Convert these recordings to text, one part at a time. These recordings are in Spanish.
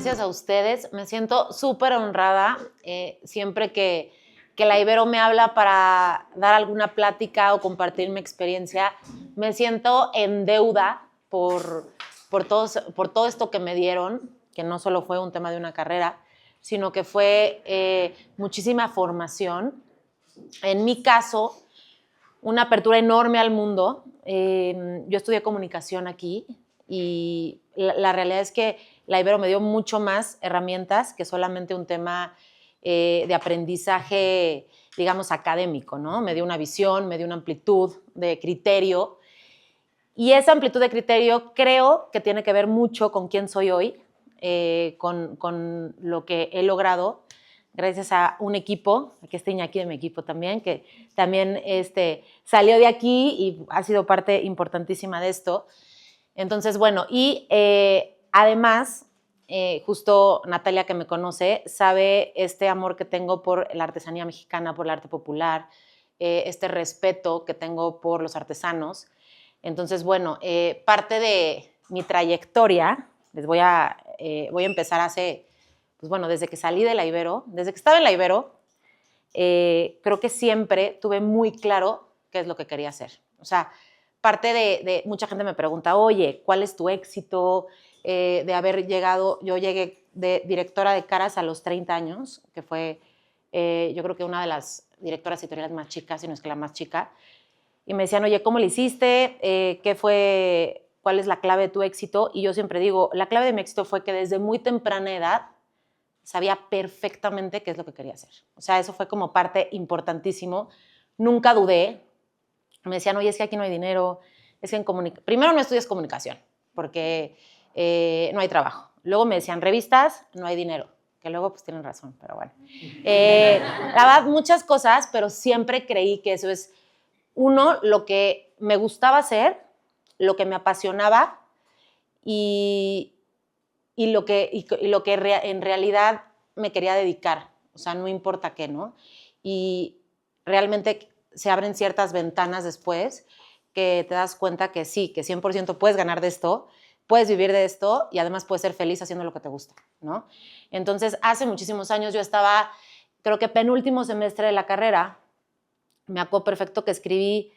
gracias a ustedes. Me siento súper honrada siempre que la Ibero me habla para dar alguna plática o compartir mi experiencia. Me siento en deuda por todo esto que me dieron, que no solo fue un tema de una carrera, sino que fue muchísima formación. En mi caso, una apertura enorme al mundo. Yo estudié comunicación aquí y la realidad es que la Ibero me dio mucho más herramientas que solamente un tema de aprendizaje, digamos, académico, ¿no? Me dio una visión, me dio una amplitud de criterio y esa amplitud de criterio creo que tiene que ver mucho con quién soy hoy, con lo que he logrado gracias a un equipo, aquí está Iñaki de mi equipo también, que también salió de aquí y ha sido parte importantísima de esto. Entonces, bueno, y además, justo Natalia, que me conoce, sabe este amor que tengo por la artesanía mexicana, por el arte popular, este respeto que tengo por los artesanos. Entonces, bueno, parte de mi trayectoria, voy a empezar pues bueno, desde que salí de la Ibero, desde que estaba en la Ibero, creo que siempre tuve muy claro qué es lo que quería hacer. O sea, parte de mucha gente me pregunta, oye, ¿cuál es tu éxito de haber llegado? Yo llegué de directora de Caras a los 30 años, que fue yo creo que una de las directoras editoriales más chicas, si no es que la más chica, y me decían, oye, ¿cómo le hiciste? ¿Qué fue? ¿Cuál es la clave de tu éxito? Y yo siempre digo, la clave de mi éxito fue que desde muy temprana edad sabía perfectamente qué es lo que quería hacer. O sea, eso fue como parte importantísimo. Nunca dudé. Me decían, oye, es que aquí no hay dinero. Es que primero no estudias comunicación, porque no hay trabajo. Luego me decían, revistas, no hay dinero. Que luego pues tienen razón, pero bueno. La verdad, muchas cosas, pero siempre creí que eso es, uno, lo que me gustaba hacer, lo que me apasionaba y lo que en realidad me quería dedicar, o sea, no importa qué, ¿no? Y realmente se abren ciertas ventanas después que te das cuenta que sí, que 100% puedes ganar de esto, puedes vivir de esto y además puedes ser feliz haciendo lo que te gusta, ¿no? Entonces, hace muchísimos años yo estaba, creo que penúltimo semestre de la carrera, me acuerdo perfecto que escribí,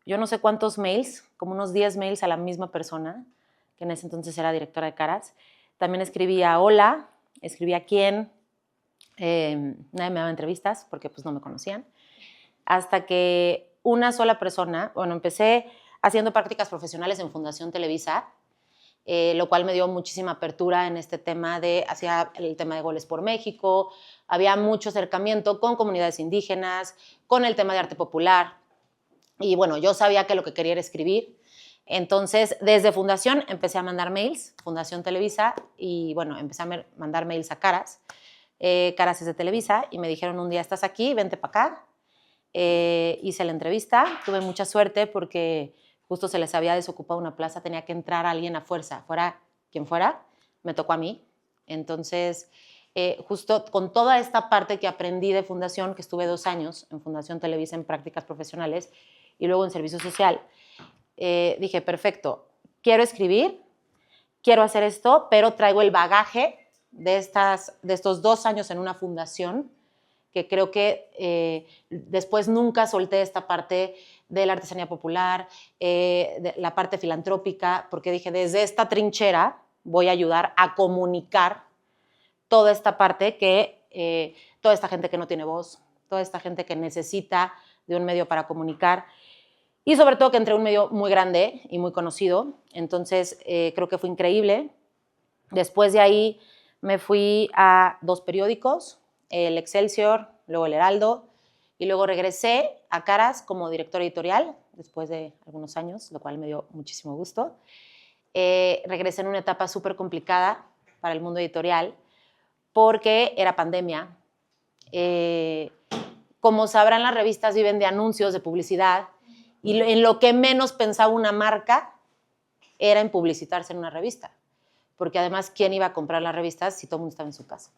yo no sé cuántos mails, como unos 10 mails a la misma persona, que en ese entonces era directora de Caras. También escribía hola, escribía quién, nadie me daba entrevistas porque pues no me conocían, hasta que una sola persona, bueno, empecé haciendo prácticas profesionales en Fundación Televisa, lo cual me dio muchísima apertura en este tema hacia el tema de Goles por México, había mucho acercamiento con comunidades indígenas, con el tema de arte popular, y bueno, yo sabía que lo que quería era escribir. Entonces, desde Fundación empecé a mandar mails, Fundación Televisa, y bueno, empecé a mandar mails a Caras. Caras es de Televisa, y me dijeron un día, ¿estás aquí? Vente para acá. Hice la entrevista, tuve mucha suerte porque justo se les había desocupado una plaza, tenía que entrar alguien a fuerza, fuera quien fuera, me tocó a mí. Entonces, justo con toda esta parte que aprendí de Fundación, que estuve 2 años en Fundación Televisa en prácticas profesionales y luego en servicio social, dije, perfecto, quiero escribir, quiero hacer esto, pero traigo el bagaje de estos 2 años en una fundación, que creo que después nunca solté esta parte de la artesanía popular, de la parte filantrópica, porque dije, desde esta trinchera voy a ayudar a comunicar toda esta parte toda esta gente que no tiene voz, toda esta gente que necesita de un medio para comunicar, y sobre todo que entré a un medio muy grande y muy conocido, entonces creo que fue increíble. Después de ahí me fui a 2 periódicos, el Excelsior, luego el Heraldo, y luego regresé a Caras como directora editorial, después de algunos años, lo cual me dio muchísimo gusto. Regresé en una etapa súper complicada para el mundo editorial, porque era pandemia. Como sabrán, las revistas viven de anuncios, de publicidad, y en lo que menos pensaba una marca era en publicitarse en una revista, porque además, ¿quién iba a comprar las revistas si todo el mundo estaba en su casa?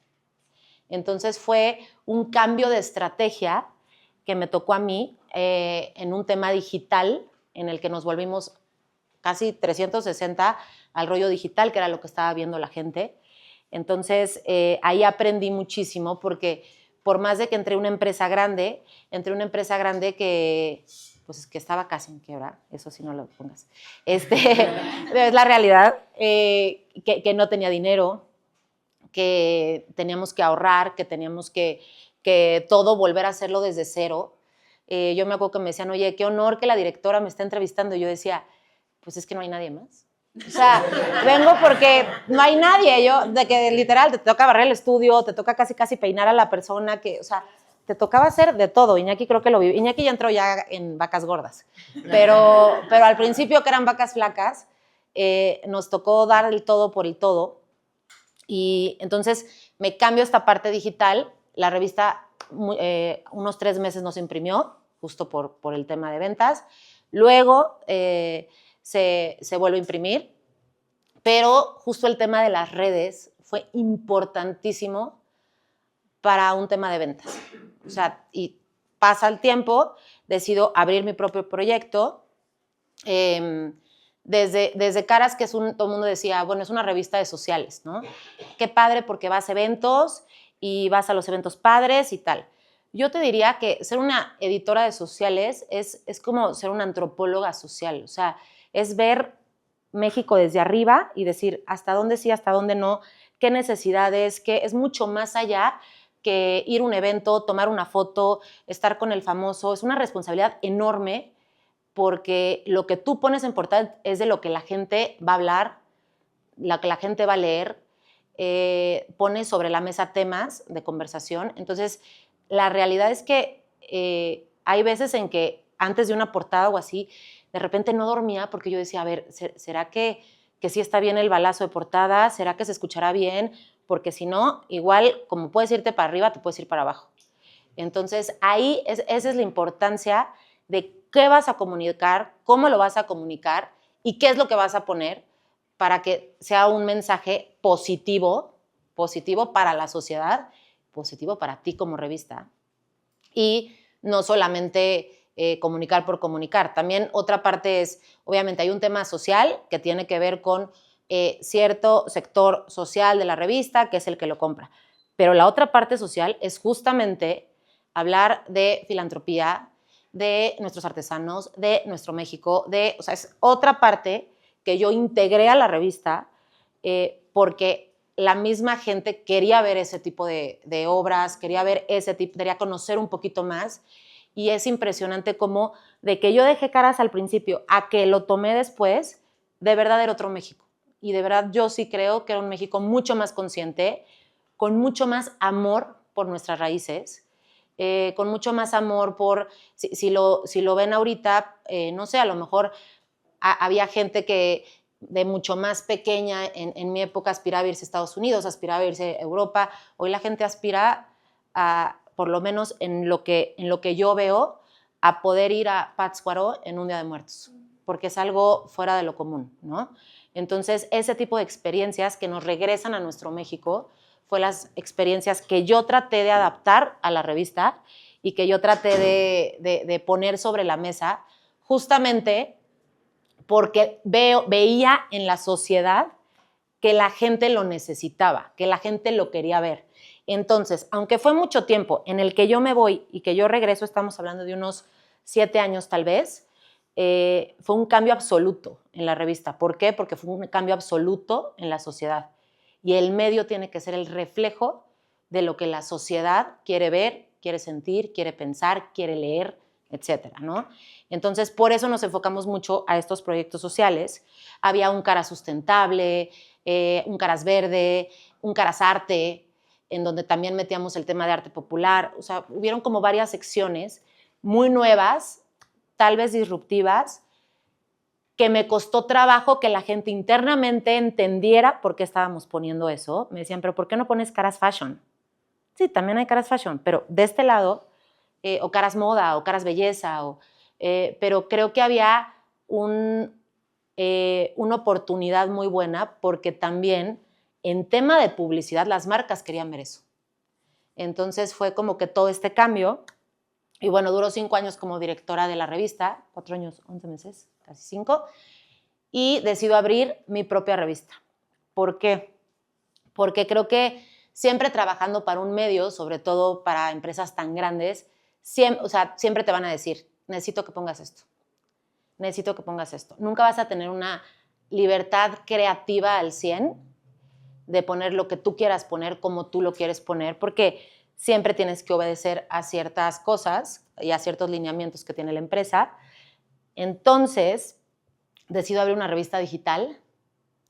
Entonces fue un cambio de estrategia que me tocó a mí en un tema digital en el que nos volvimos casi 360 al rollo digital, que era lo que estaba viendo la gente. Entonces, ahí aprendí muchísimo porque por más de que entré a una empresa grande que, pues, que estaba casi en quiebra, eso sí no lo pongas, es la realidad, que no tenía dinero, que teníamos que ahorrar, que teníamos que todo volver a hacerlo desde cero. Yo me acuerdo que me decían, oye, qué honor que la directora me está entrevistando. Y yo decía, pues es que no hay nadie más. O sea, vengo porque no hay nadie. Yo, de que literal, te toca barrer el estudio, te toca casi peinar a la persona, que, o sea, te tocaba hacer de todo. Iñaki creo que lo vivió. Iñaki ya entró ya en vacas gordas. Pero al principio, que eran vacas flacas, nos tocó dar el todo por el todo. Y entonces me cambio esta parte digital. La revista unos 3 meses no se imprimió, justo por el tema de ventas. Luego se vuelve a imprimir, pero justo el tema de las redes fue importantísimo para un tema de ventas. O sea, y pasa el tiempo, decido abrir mi propio proyecto. Desde Caras, que todo el mundo decía, bueno, es una revista de sociales, ¿no? Qué padre porque vas a eventos y vas a los eventos padres y tal. Yo te diría que ser una editora de sociales es como ser una antropóloga social, o sea, es ver México desde arriba y decir hasta dónde sí, hasta dónde no, qué necesidades, que es mucho más allá que ir a un evento, tomar una foto, estar con el famoso. Es una responsabilidad enorme porque lo que tú pones en portada es de lo que la gente va a hablar, lo que la gente va a leer, pone sobre la mesa temas de conversación. Entonces, la realidad es que hay veces en que antes de una portada o así, de repente no dormía porque yo decía, a ver, ¿será que sí está bien el balazo de portada? ¿Será que se escuchará bien? Porque si no, igual, como puedes irte para arriba, te puedes ir para abajo. Entonces, ahí esa es la importancia de qué vas a comunicar, cómo lo vas a comunicar y qué es lo que vas a poner para que sea un mensaje positivo para la sociedad, positivo para ti como revista. Y no solamente comunicar por comunicar. También otra parte es, obviamente, hay un tema social que tiene que ver con cierto sector social de la revista, que es el que lo compra. Pero la otra parte social es justamente hablar de filantropía, de nuestros artesanos, de nuestro México, o sea, es otra parte que yo integré a la revista porque la misma gente quería ver ese tipo de obras, quería ver quería conocer un poquito más, y es impresionante cómo de que yo dejé Caras al principio a que lo tomé después, de verdad era otro México. Y de verdad yo sí creo que era un México mucho más consciente, con mucho más amor por nuestras raíces, con mucho más amor por, si lo ven ahorita, no sé, a lo mejor había gente que de mucho más pequeña, en mi época aspiraba a irse a Estados Unidos, aspiraba a irse a Europa. Hoy la gente aspira a, por lo menos en lo que yo veo, a poder ir a Pátzcuaro en un Día de Muertos, porque es algo fuera de lo común, ¿no? Entonces, ese tipo de experiencias que nos regresan a nuestro México fue las experiencias que yo traté de adaptar a la revista y que yo traté de poner sobre la mesa, justamente porque veía en la sociedad que la gente lo necesitaba, que la gente lo quería ver. Entonces, aunque fue mucho tiempo en el que yo me voy y que yo regreso, estamos hablando de unos 7 años tal vez, fue un cambio absoluto en la revista. ¿Por qué? Porque fue un cambio absoluto en la sociedad. Y el medio tiene que ser el reflejo de lo que la sociedad quiere ver, quiere sentir, quiere pensar, quiere leer, etcétera, ¿no? Entonces, por eso nos enfocamos mucho a estos proyectos sociales. Había un Caras Sustentable, un Caras Verde, un Caras Arte, en donde también metíamos el tema de arte popular. O sea, hubieron como varias secciones muy nuevas, tal vez disruptivas, que me costó trabajo que la gente internamente entendiera por qué estábamos poniendo eso. Me decían, pero ¿por qué no pones Caras Fashion? Sí, también hay Caras Fashion, pero de este lado, o Caras Moda, o Caras Belleza, pero creo que había una oportunidad muy buena porque también en tema de publicidad las marcas querían ver eso. Entonces fue como que todo este cambio. Y bueno, duró 5 años como directora de la revista, 4 años, 11 meses, casi 5, y decido abrir mi propia revista. ¿Por qué? porque creo que siempre trabajando para un medio, sobre todo para empresas tan grandes, siempre te van a decir, necesito que pongas esto, necesito que pongas esto. Nunca vas a tener una libertad creativa al 100 de poner lo que tú quieras poner como tú lo quieres poner, porque siempre tienes que obedecer a ciertas cosas y a ciertos lineamientos que tiene la empresa. Entonces, decido abrir una revista digital,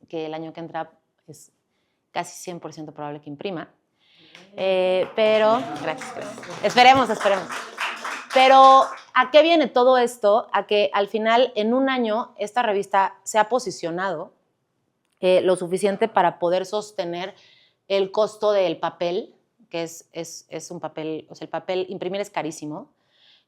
que el año que entra es casi 100% probable que imprima. Pero, gracias. Esperemos. Pero, ¿a qué viene todo esto? A que al final, en un año, esta revista se ha posicionado lo suficiente para poder sostener el costo del papel, que es un papel, o sea, el papel, imprimir es carísimo.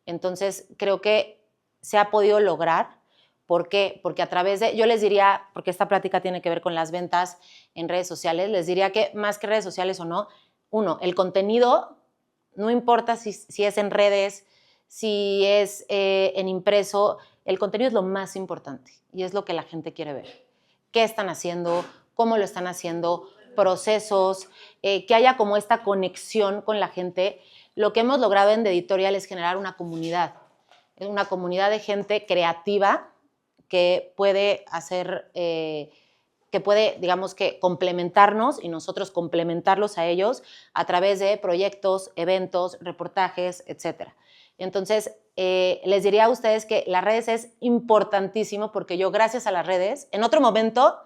Entonces, creo que se ha podido lograr. ¿Por qué? Porque a través de, yo les diría, porque esta plática tiene que ver con las ventas en redes sociales, les diría que más que redes sociales o no, uno, el contenido, no importa si es en redes, si es en impreso, el contenido es lo más importante y es lo que la gente quiere ver. ¿Qué están haciendo? ¿Cómo lo están haciendo? Procesos, que haya como esta conexión con la gente. Lo que hemos logrado en The Editorial es generar una comunidad de gente creativa que puede hacer, que puede, digamos que, complementarnos y nosotros complementarlos a ellos a través de proyectos, eventos, reportajes, etc. Entonces, les diría a ustedes que las redes es importantísimo porque yo, gracias a las redes, en otro momento,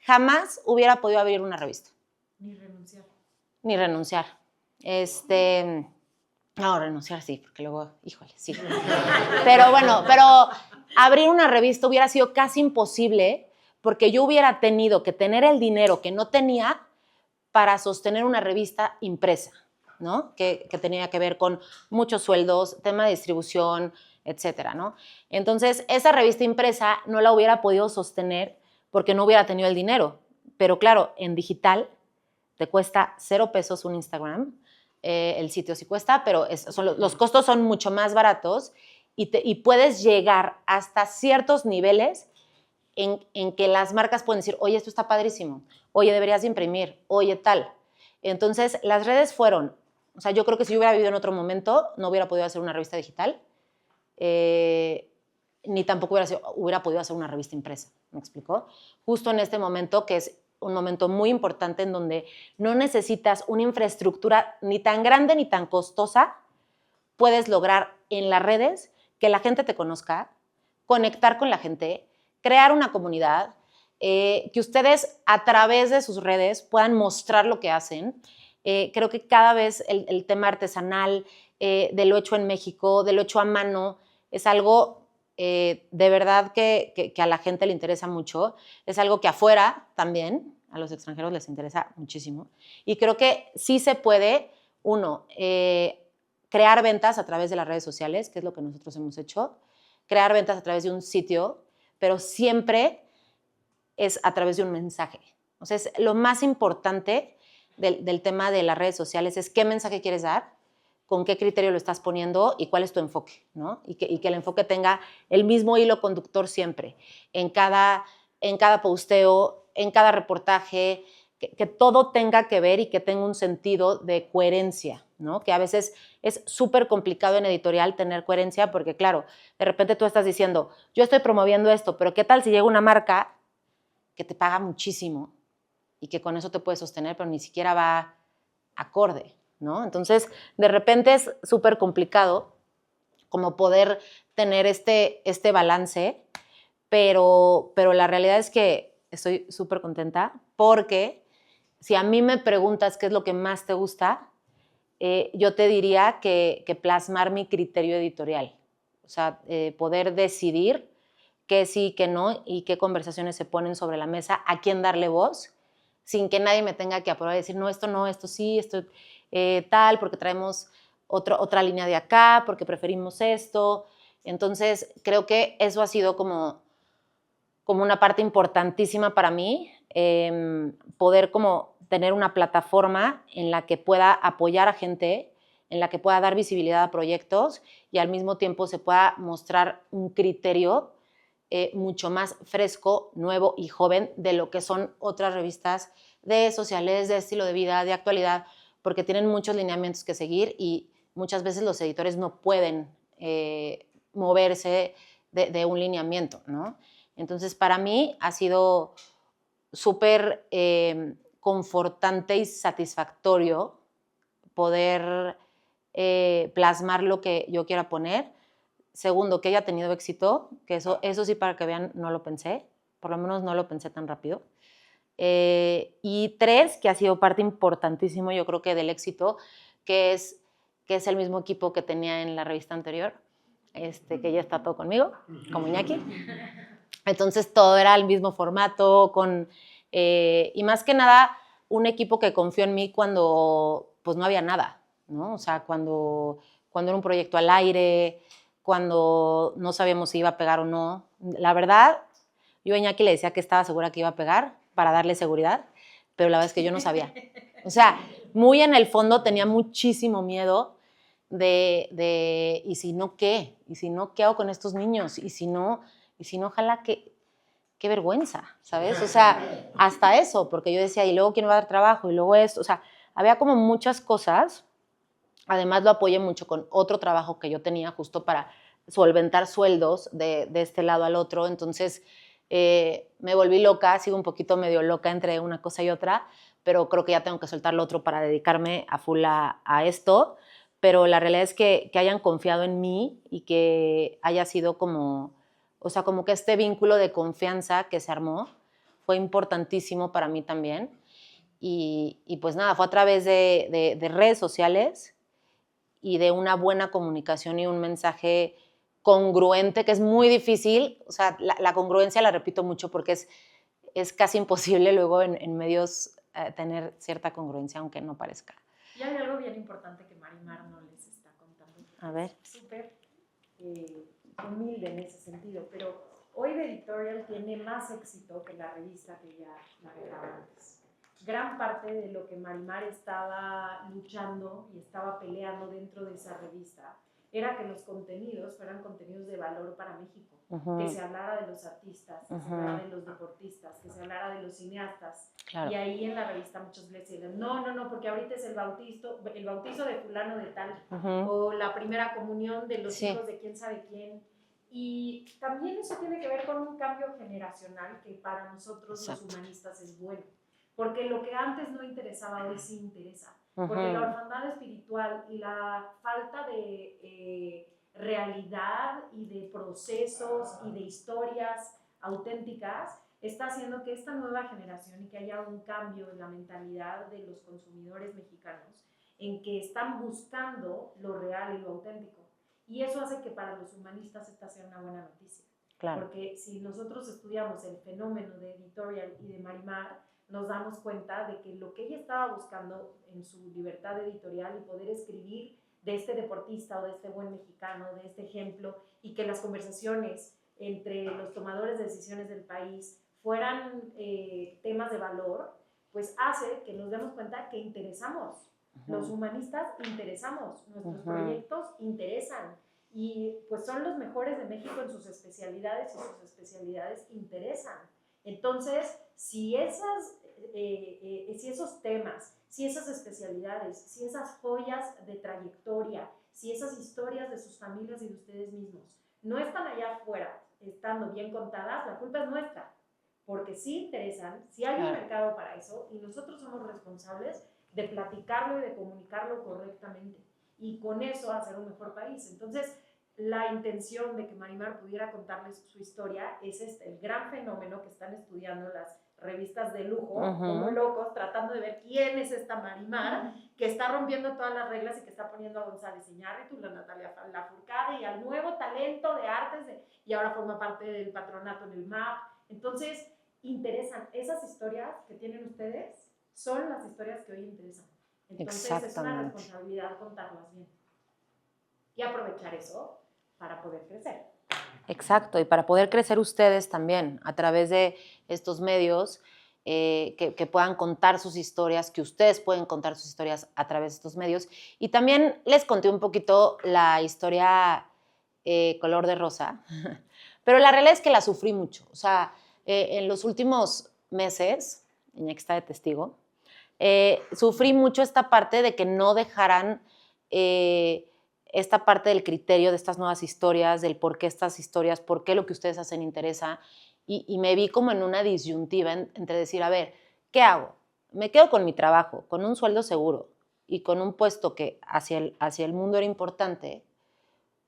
jamás hubiera podido abrir una revista. Ni renunciar. No, renunciar sí, porque luego, híjole, sí. Pero bueno, abrir una revista hubiera sido casi imposible porque yo hubiera tenido que tener el dinero que no tenía para sostener una revista impresa, ¿no? Que tenía que ver con muchos sueldos, tema de distribución, etcétera, ¿no? Entonces, esa revista impresa no la hubiera podido sostener porque no hubiera tenido el dinero. Pero claro, en digital te cuesta 0 pesos un Instagram. El sitio sí cuesta, pero los costos son mucho más baratos y puedes llegar hasta ciertos niveles en que las marcas pueden decir, oye, esto está padrísimo, oye, deberías de imprimir, oye, tal. Entonces, las redes fueron, o sea, yo creo que si yo hubiera vivido en otro momento, no hubiera podido hacer una revista digital, ni tampoco hubiera podido hacer una revista impresa, ¿me explicó? Justo en este momento, que es un momento muy importante en donde no necesitas una infraestructura ni tan grande ni tan costosa, puedes lograr en las redes que la gente te conozca, conectar con la gente, crear una comunidad, que ustedes a través de sus redes puedan mostrar lo que hacen. Creo que cada vez el tema artesanal, de lo hecho en México, de lo hecho a mano, es algo de verdad que a la gente le interesa mucho. Es algo que afuera también, a los extranjeros les interesa muchísimo. Y creo que sí se puede, uno, crear ventas a través de las redes sociales, que es lo que nosotros hemos hecho, crear ventas a través de un sitio, pero siempre es a través de un mensaje. O sea, lo más importante del tema de las redes sociales es qué mensaje quieres dar, con qué criterio lo estás poniendo y cuál es tu enfoque, ¿no? Y que el enfoque tenga el mismo hilo conductor siempre, en cada posteo, en cada reportaje, que todo tenga que ver y que tenga un sentido de coherencia, ¿no? Que a veces es súper complicado en editorial tener coherencia porque, claro, de repente tú estás diciendo, yo estoy promoviendo esto, pero ¿qué tal si llega una marca que te paga muchísimo y que con eso te puede sostener, pero ni siquiera va acorde, ¿no? Entonces, de repente es súper complicado como poder tener este balance, pero la realidad es que estoy súper contenta porque si a mí me preguntas qué es lo que más te gusta, yo te diría que plasmar mi criterio editorial, o sea, poder decidir qué sí, qué no y qué conversaciones se ponen sobre la mesa, a quién darle voz, sin que nadie me tenga que aprobar y decir, no, esto sí, esto tal, porque traemos otra línea de acá, porque preferimos esto. Entonces, creo que eso ha sido como una parte importantísima para mí, poder como tener una plataforma en la que pueda apoyar a gente, en la que pueda dar visibilidad a proyectos y al mismo tiempo se pueda mostrar un criterio mucho más fresco, nuevo y joven de lo que son otras revistas de sociales, de estilo de vida, de actualidad, porque tienen muchos lineamientos que seguir y muchas veces los editores no pueden moverse de un lineamiento, ¿no? Entonces, para mí ha sido súper confortante y satisfactorio poder plasmar lo que yo quiera poner. Segundo, que haya tenido éxito, que eso sí, para que vean, no lo pensé, por lo menos no lo pensé tan rápido. Y 3, que ha sido parte importantísimo, yo creo que del éxito, que es el mismo equipo que tenía en la revista anterior, que ya está todo conmigo, como Iñaki. Entonces todo era el mismo formato, y más que nada un equipo que confió en mí cuando pues no había nada, ¿no? O sea, cuando era un proyecto al aire, cuando no sabíamos si iba a pegar o no. La verdad, yo a Iñaki le decía que estaba segura que iba a pegar para darle seguridad, pero la verdad es que yo no sabía. O sea, muy en el fondo tenía muchísimo miedo de ¿y si no qué? ¿Y si no qué hago con estos niños? ¿Y si no, ojalá que qué vergüenza, ¿sabes? O sea, hasta eso, porque yo decía, y luego quién va a dar trabajo, y luego esto, o sea, había como muchas cosas. Además lo apoyé mucho con otro trabajo que yo tenía justo para solventar sueldos de este lado al otro, entonces me volví loca, sigo un poquito medio loca entre una cosa y otra, pero creo que ya tengo que soltar lo otro para dedicarme a full a esto, pero la realidad es que hayan confiado en mí y que haya sido como, o sea, como que este vínculo de confianza que se armó fue importantísimo para mí también. Y pues nada, fue a través de redes sociales y de una buena comunicación y un mensaje congruente, que es muy difícil. O sea, la congruencia la repito mucho porque es casi imposible luego en medios tener cierta congruencia, aunque no parezca. Y hay algo bien importante que Marimar no les está contando. A ver. Súper humilde en ese sentido, pero hoy The Editorial tiene más éxito que la revista que ya manejaba antes. Gran parte de lo que Marimar estaba luchando y estaba peleando dentro de esa revista era que los contenidos fueran contenidos de valor para México, que se hablara de los artistas, que se hablara de los deportistas, que se hablara de los cineastas. Claro. Y ahí en la revista muchos les decían, no, porque ahorita es el bautizo de fulano de tal, o la primera comunión de los hijos de quién sabe quién. Y también eso tiene que ver con un cambio generacional que para nosotros los humanistas es bueno. Porque lo que antes no interesaba, hoy sí interesa. Porque la orfandad espiritual y la falta de realidad y de procesos y de historias auténticas está haciendo que esta nueva generación y que haya un cambio en la mentalidad de los consumidores mexicanos en que están buscando lo real y lo auténtico. Y eso hace que para los humanistas esta sea una buena noticia. Claro. Porque si nosotros estudiamos el fenómeno de Editorial y de Marimar, nos damos cuenta de que lo que ella estaba buscando en su libertad editorial y poder escribir de este deportista o de este buen mexicano, de este ejemplo, y que las conversaciones entre los tomadores de decisiones del país fueran temas de valor, pues hace que nos demos cuenta que interesamos. Los humanistas interesamos, nuestros proyectos interesan, y pues son los mejores de México en sus especialidades y sus especialidades interesan. Entonces, si esos temas, si esas especialidades, si esas joyas de trayectoria, si esas historias de sus familias y de ustedes mismos no están allá afuera, estando bien contadas, la culpa es nuestra, porque sí interesan, sí hay un mercado para eso y nosotros somos responsables de platicarlo y de comunicarlo correctamente y con eso hacer un mejor país. Entonces, la intención de que Marimar pudiera contarles su historia es el gran fenómeno que están estudiando las revistas de lujo, como locos, tratando de ver quién es esta Marimar, que está rompiendo todas las reglas y que está poniendo a González Iñárritu, la Natalia Lafourcade y al nuevo talento de artes, y ahora forma parte del patronato en el MAP. Entonces, interesan. Esas historias que tienen ustedes son las historias que hoy interesan. Entonces, es una responsabilidad contarlas bien y aprovechar eso para poder crecer. Exacto, y para poder crecer ustedes también a través de estos medios, que puedan contar sus historias, que ustedes pueden contar sus historias a través de estos medios. Y también les conté un poquito la historia color de rosa, pero la realidad es que la sufrí mucho. O sea, en los últimos meses, Iñaki está de testigo, sufrí mucho esta parte de que no dejaran esta parte del criterio de estas nuevas historias, del por qué estas historias, por qué lo que ustedes hacen interesa, y me vi como en una disyuntiva entre decir, a ver, ¿qué hago? Me quedo con mi trabajo, con un sueldo seguro y con un puesto que hacia el mundo era importante,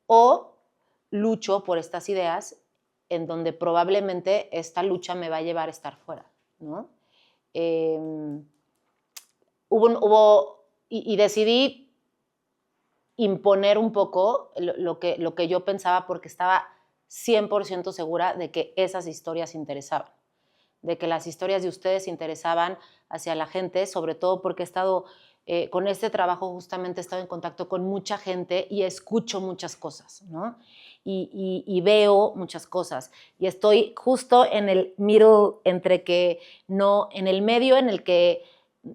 o lucho por estas ideas en donde probablemente esta lucha me va a llevar a estar fuera, ¿no? Eh, y decidí imponer un poco lo que yo pensaba porque estaba 100% segura de que esas historias interesaban, de que las historias de ustedes interesaban hacia la gente, sobre todo porque he estado, con este trabajo justamente he estado en contacto con mucha gente y escucho muchas cosas, ¿no? Y veo muchas cosas. Y estoy justo en el middle, entre que no, en el medio en el que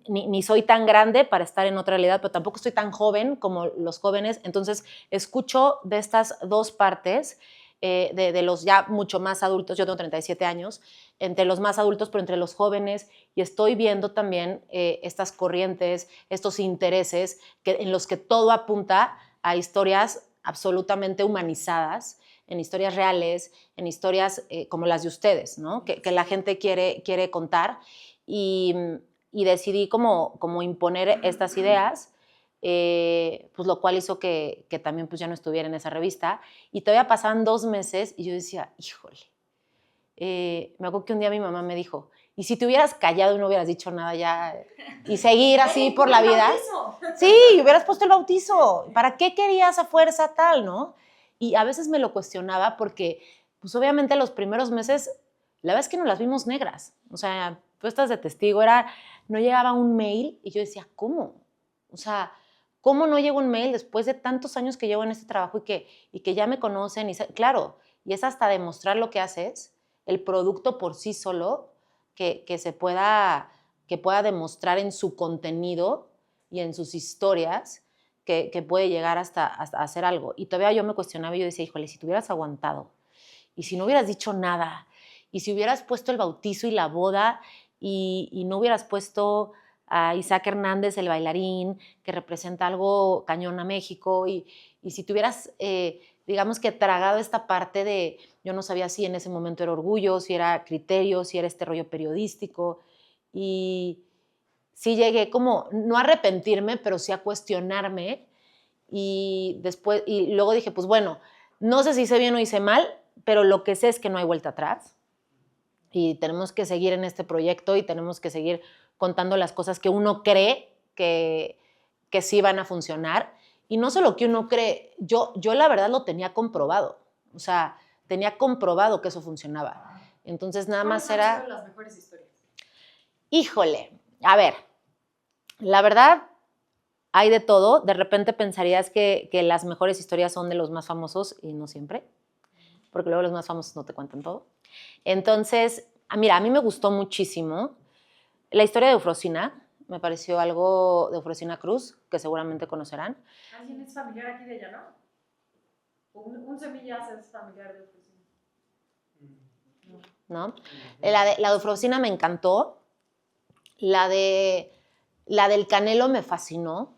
ni soy tan grande para estar en otra realidad, pero tampoco estoy tan joven como los jóvenes. Entonces, escucho de estas dos partes, de los ya mucho más adultos, yo tengo 37 años, entre los más adultos, pero entre los jóvenes, y estoy viendo también estas corrientes, estos intereses en los que todo apunta a historias absolutamente humanizadas, en historias reales, en historias como las de ustedes, ¿no? Que la gente quiere contar. Y decidí como imponer estas ideas, pues lo cual hizo que también pues ya no estuviera en esa revista. Y todavía pasaban 2 meses y yo decía, híjole, me acuerdo que un día mi mamá me dijo, ¿y si te hubieras callado y no hubieras dicho nada ya y seguir así por la vida? Sí, hubieras puesto el bautizo. ¿Para qué querías a fuerza tal, no? Y a veces me lo cuestionaba porque, pues obviamente los primeros meses, la verdad es que no las vimos negras. O sea, tú estás de testigo, no llegaba un mail y yo decía, ¿cómo? O sea, ¿cómo no llegó un mail después de tantos años que llevo en este trabajo y que ya me conocen? Claro, y es hasta demostrar lo que haces, el producto por sí solo, que pueda demostrar en su contenido y en sus historias que puede llegar hasta hacer algo. Y todavía yo me cuestionaba y yo decía, híjole, si te hubieras aguantado, y si no hubieras dicho nada, y si hubieras puesto el bautizo y la boda, y no hubieras puesto a Isaac Hernández, el bailarín, que representa algo cañón a México, y si te hubieras, digamos que tragado esta parte de, yo no sabía si en ese momento era orgullo, si era criterio, si era este rollo periodístico, y sí llegué como, no a arrepentirme, pero sí a cuestionarme, y luego dije, pues bueno, no sé si hice bien o hice mal, pero lo que sé es que no hay vuelta atrás, y tenemos que seguir en este proyecto y tenemos que seguir contando las cosas que uno cree que sí van a funcionar. Y no solo que uno cree, yo la verdad lo tenía comprobado. O sea, tenía comprobado que eso funcionaba. Entonces nada más era... ¿Cuáles han sido las mejores historias? Híjole, a ver, la verdad hay de todo. De repente pensarías que las mejores historias son de los más famosos y no siempre, porque luego los más famosos no te cuentan todo. Entonces, mira, a mí me gustó muchísimo la historia de Eufrosina. Me pareció algo de Eufrosina Cruz, que seguramente conocerán. ¿Alguien es familiar aquí de ella, no? Un semillas es familiar de Eufrosina. ¿No? La de Eufrosina me encantó. La del Canelo me fascinó,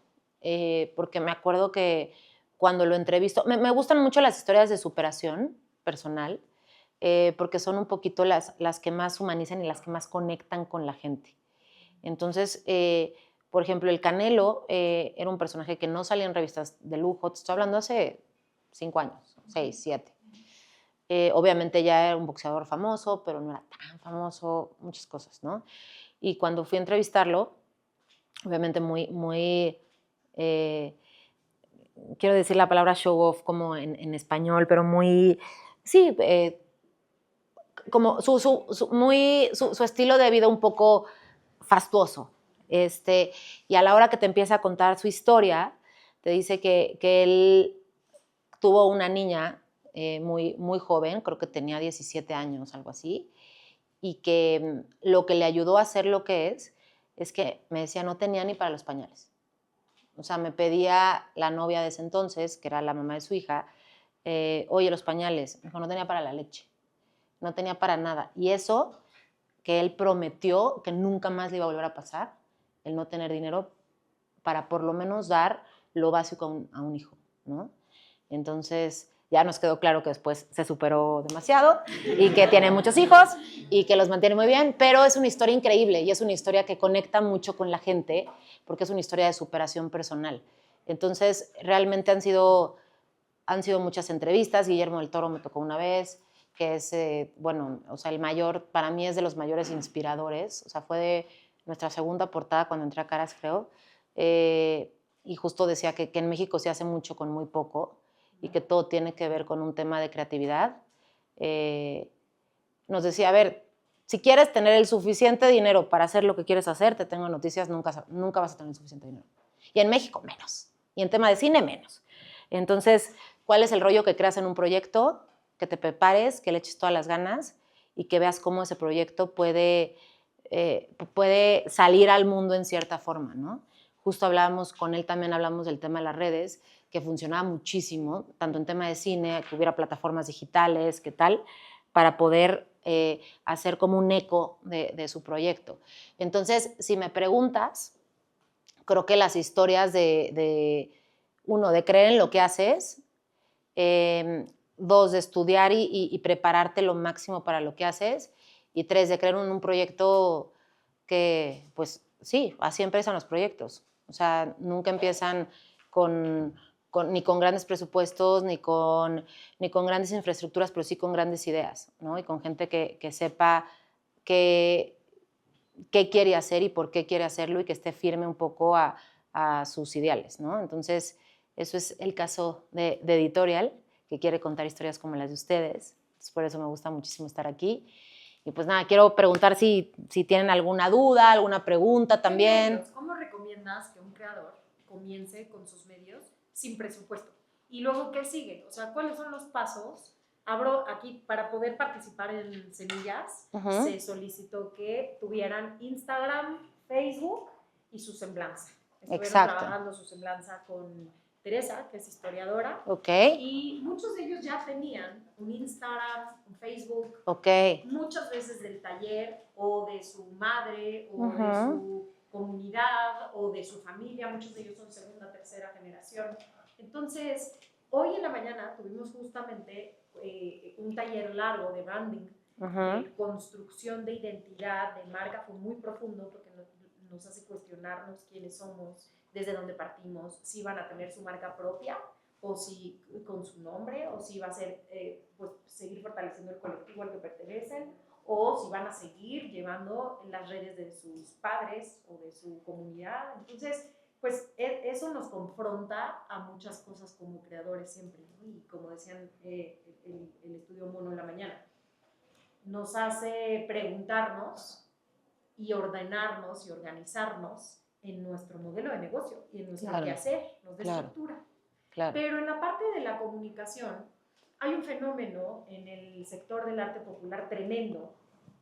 porque me acuerdo que cuando lo entrevisto, me gustan mucho las historias de superación personal, porque son un poquito las que más humanizan y las que más conectan con la gente. Entonces, por ejemplo, el Canelo era un personaje que no salía en revistas de lujo, te estoy hablando hace 5 años, 6, 7. Obviamente ya era un boxeador famoso, pero no era tan famoso, muchas cosas, ¿no? Y cuando fui a entrevistarlo, obviamente quiero decir la palabra show off como en español, pero muy, sí, como su estilo de vida un poco fastuoso. Y a la hora que te empieza a contar su historia, te dice que él tuvo una niña muy joven, creo que tenía 17 años, algo así, y que lo que le ayudó a hacer lo que es que me decía no tenía ni para los pañales. O sea, me pedía la novia de ese entonces, que era la mamá de su hija, oye, los pañales. Me dijo, no tenía para la leche, no tenía para nada. Y eso que él prometió que nunca más le iba a volver a pasar, el no tener dinero para por lo menos dar lo básico a un hijo, ¿no? Entonces ya nos quedó claro que después se superó demasiado y que tiene muchos hijos y que los mantiene muy bien, pero es una historia increíble y es una historia que conecta mucho con la gente porque es una historia de superación personal. Entonces realmente han sido muchas entrevistas. Guillermo del Toro me tocó una vez, que es, bueno, o sea, el mayor, para mí es de los mayores inspiradores, o sea, fue de nuestra segunda portada cuando entré a Caras, creo, y justo decía que en México se hace mucho con muy poco y que todo tiene que ver con un tema de creatividad. Nos decía, a ver, si quieres tener el suficiente dinero para hacer lo que quieres hacer, te tengo noticias, nunca vas a tener el suficiente dinero. Y en México, menos. Y en tema de cine, menos. Entonces, ¿cuál es el rollo que creas en un proyecto? Que te prepares, que le eches todas las ganas y que veas cómo ese proyecto puede salir al mundo en cierta forma, ¿no? Justo hablábamos con él, también hablamos del tema de las redes, que funcionaba muchísimo, tanto en tema de cine, que hubiera plataformas digitales, que tal, para poder hacer como un eco de su proyecto. Entonces, si me preguntas, creo que las historias uno, de creer en lo que haces, dos, de estudiar y prepararte lo máximo para lo que haces, y tres, de creer en un proyecto que, pues sí, así empiezan los proyectos. O sea, nunca empiezan ni con grandes presupuestos, ni con grandes infraestructuras, pero sí con grandes ideas, ¿no? Y con gente que sepa qué quiere hacer y por qué quiere hacerlo y que esté firme un poco a sus ideales, ¿no? Entonces, eso es el caso de Editorial, que quiere contar historias como las de ustedes. Entonces, por eso me gusta muchísimo estar aquí. Y pues nada, quiero preguntar si tienen alguna duda, alguna pregunta también. ¿Cómo recomiendas que un creador comience con sus medios sin presupuesto? Y luego, ¿qué sigue? O sea, ¿cuáles son los pasos? Abro aquí, para poder participar en Semillas, se solicitó que tuvieran Instagram, Facebook y su semblanza. Estuvieron trabajando su semblanza con Teresa, que es historiadora. Y muchos de ellos ya tenían un Instagram, un Facebook. Muchas veces del taller o de su madre o de su comunidad o de su familia. Muchos de ellos son segunda, tercera generación. Entonces, hoy en la mañana tuvimos justamente un taller largo de branding, de construcción de identidad, de marca. Fue muy profundo porque nos hace cuestionarnos quiénes somos, desde dónde partimos, si van a tener su marca propia o si con su nombre, o si va a ser pues, seguir fortaleciendo el colectivo al que pertenecen, o si van a seguir llevando las redes de sus padres o de su comunidad. Entonces, pues eso nos confronta a muchas cosas como creadores siempre, ¿no? Y como decían el estudio Mono en la mañana, nos hace preguntarnos y ordenarnos y organizarnos en nuestro modelo de negocio y en nuestro quehacer, nos da estructura. Pero en la parte de la comunicación hay un fenómeno en el sector del arte popular tremendo,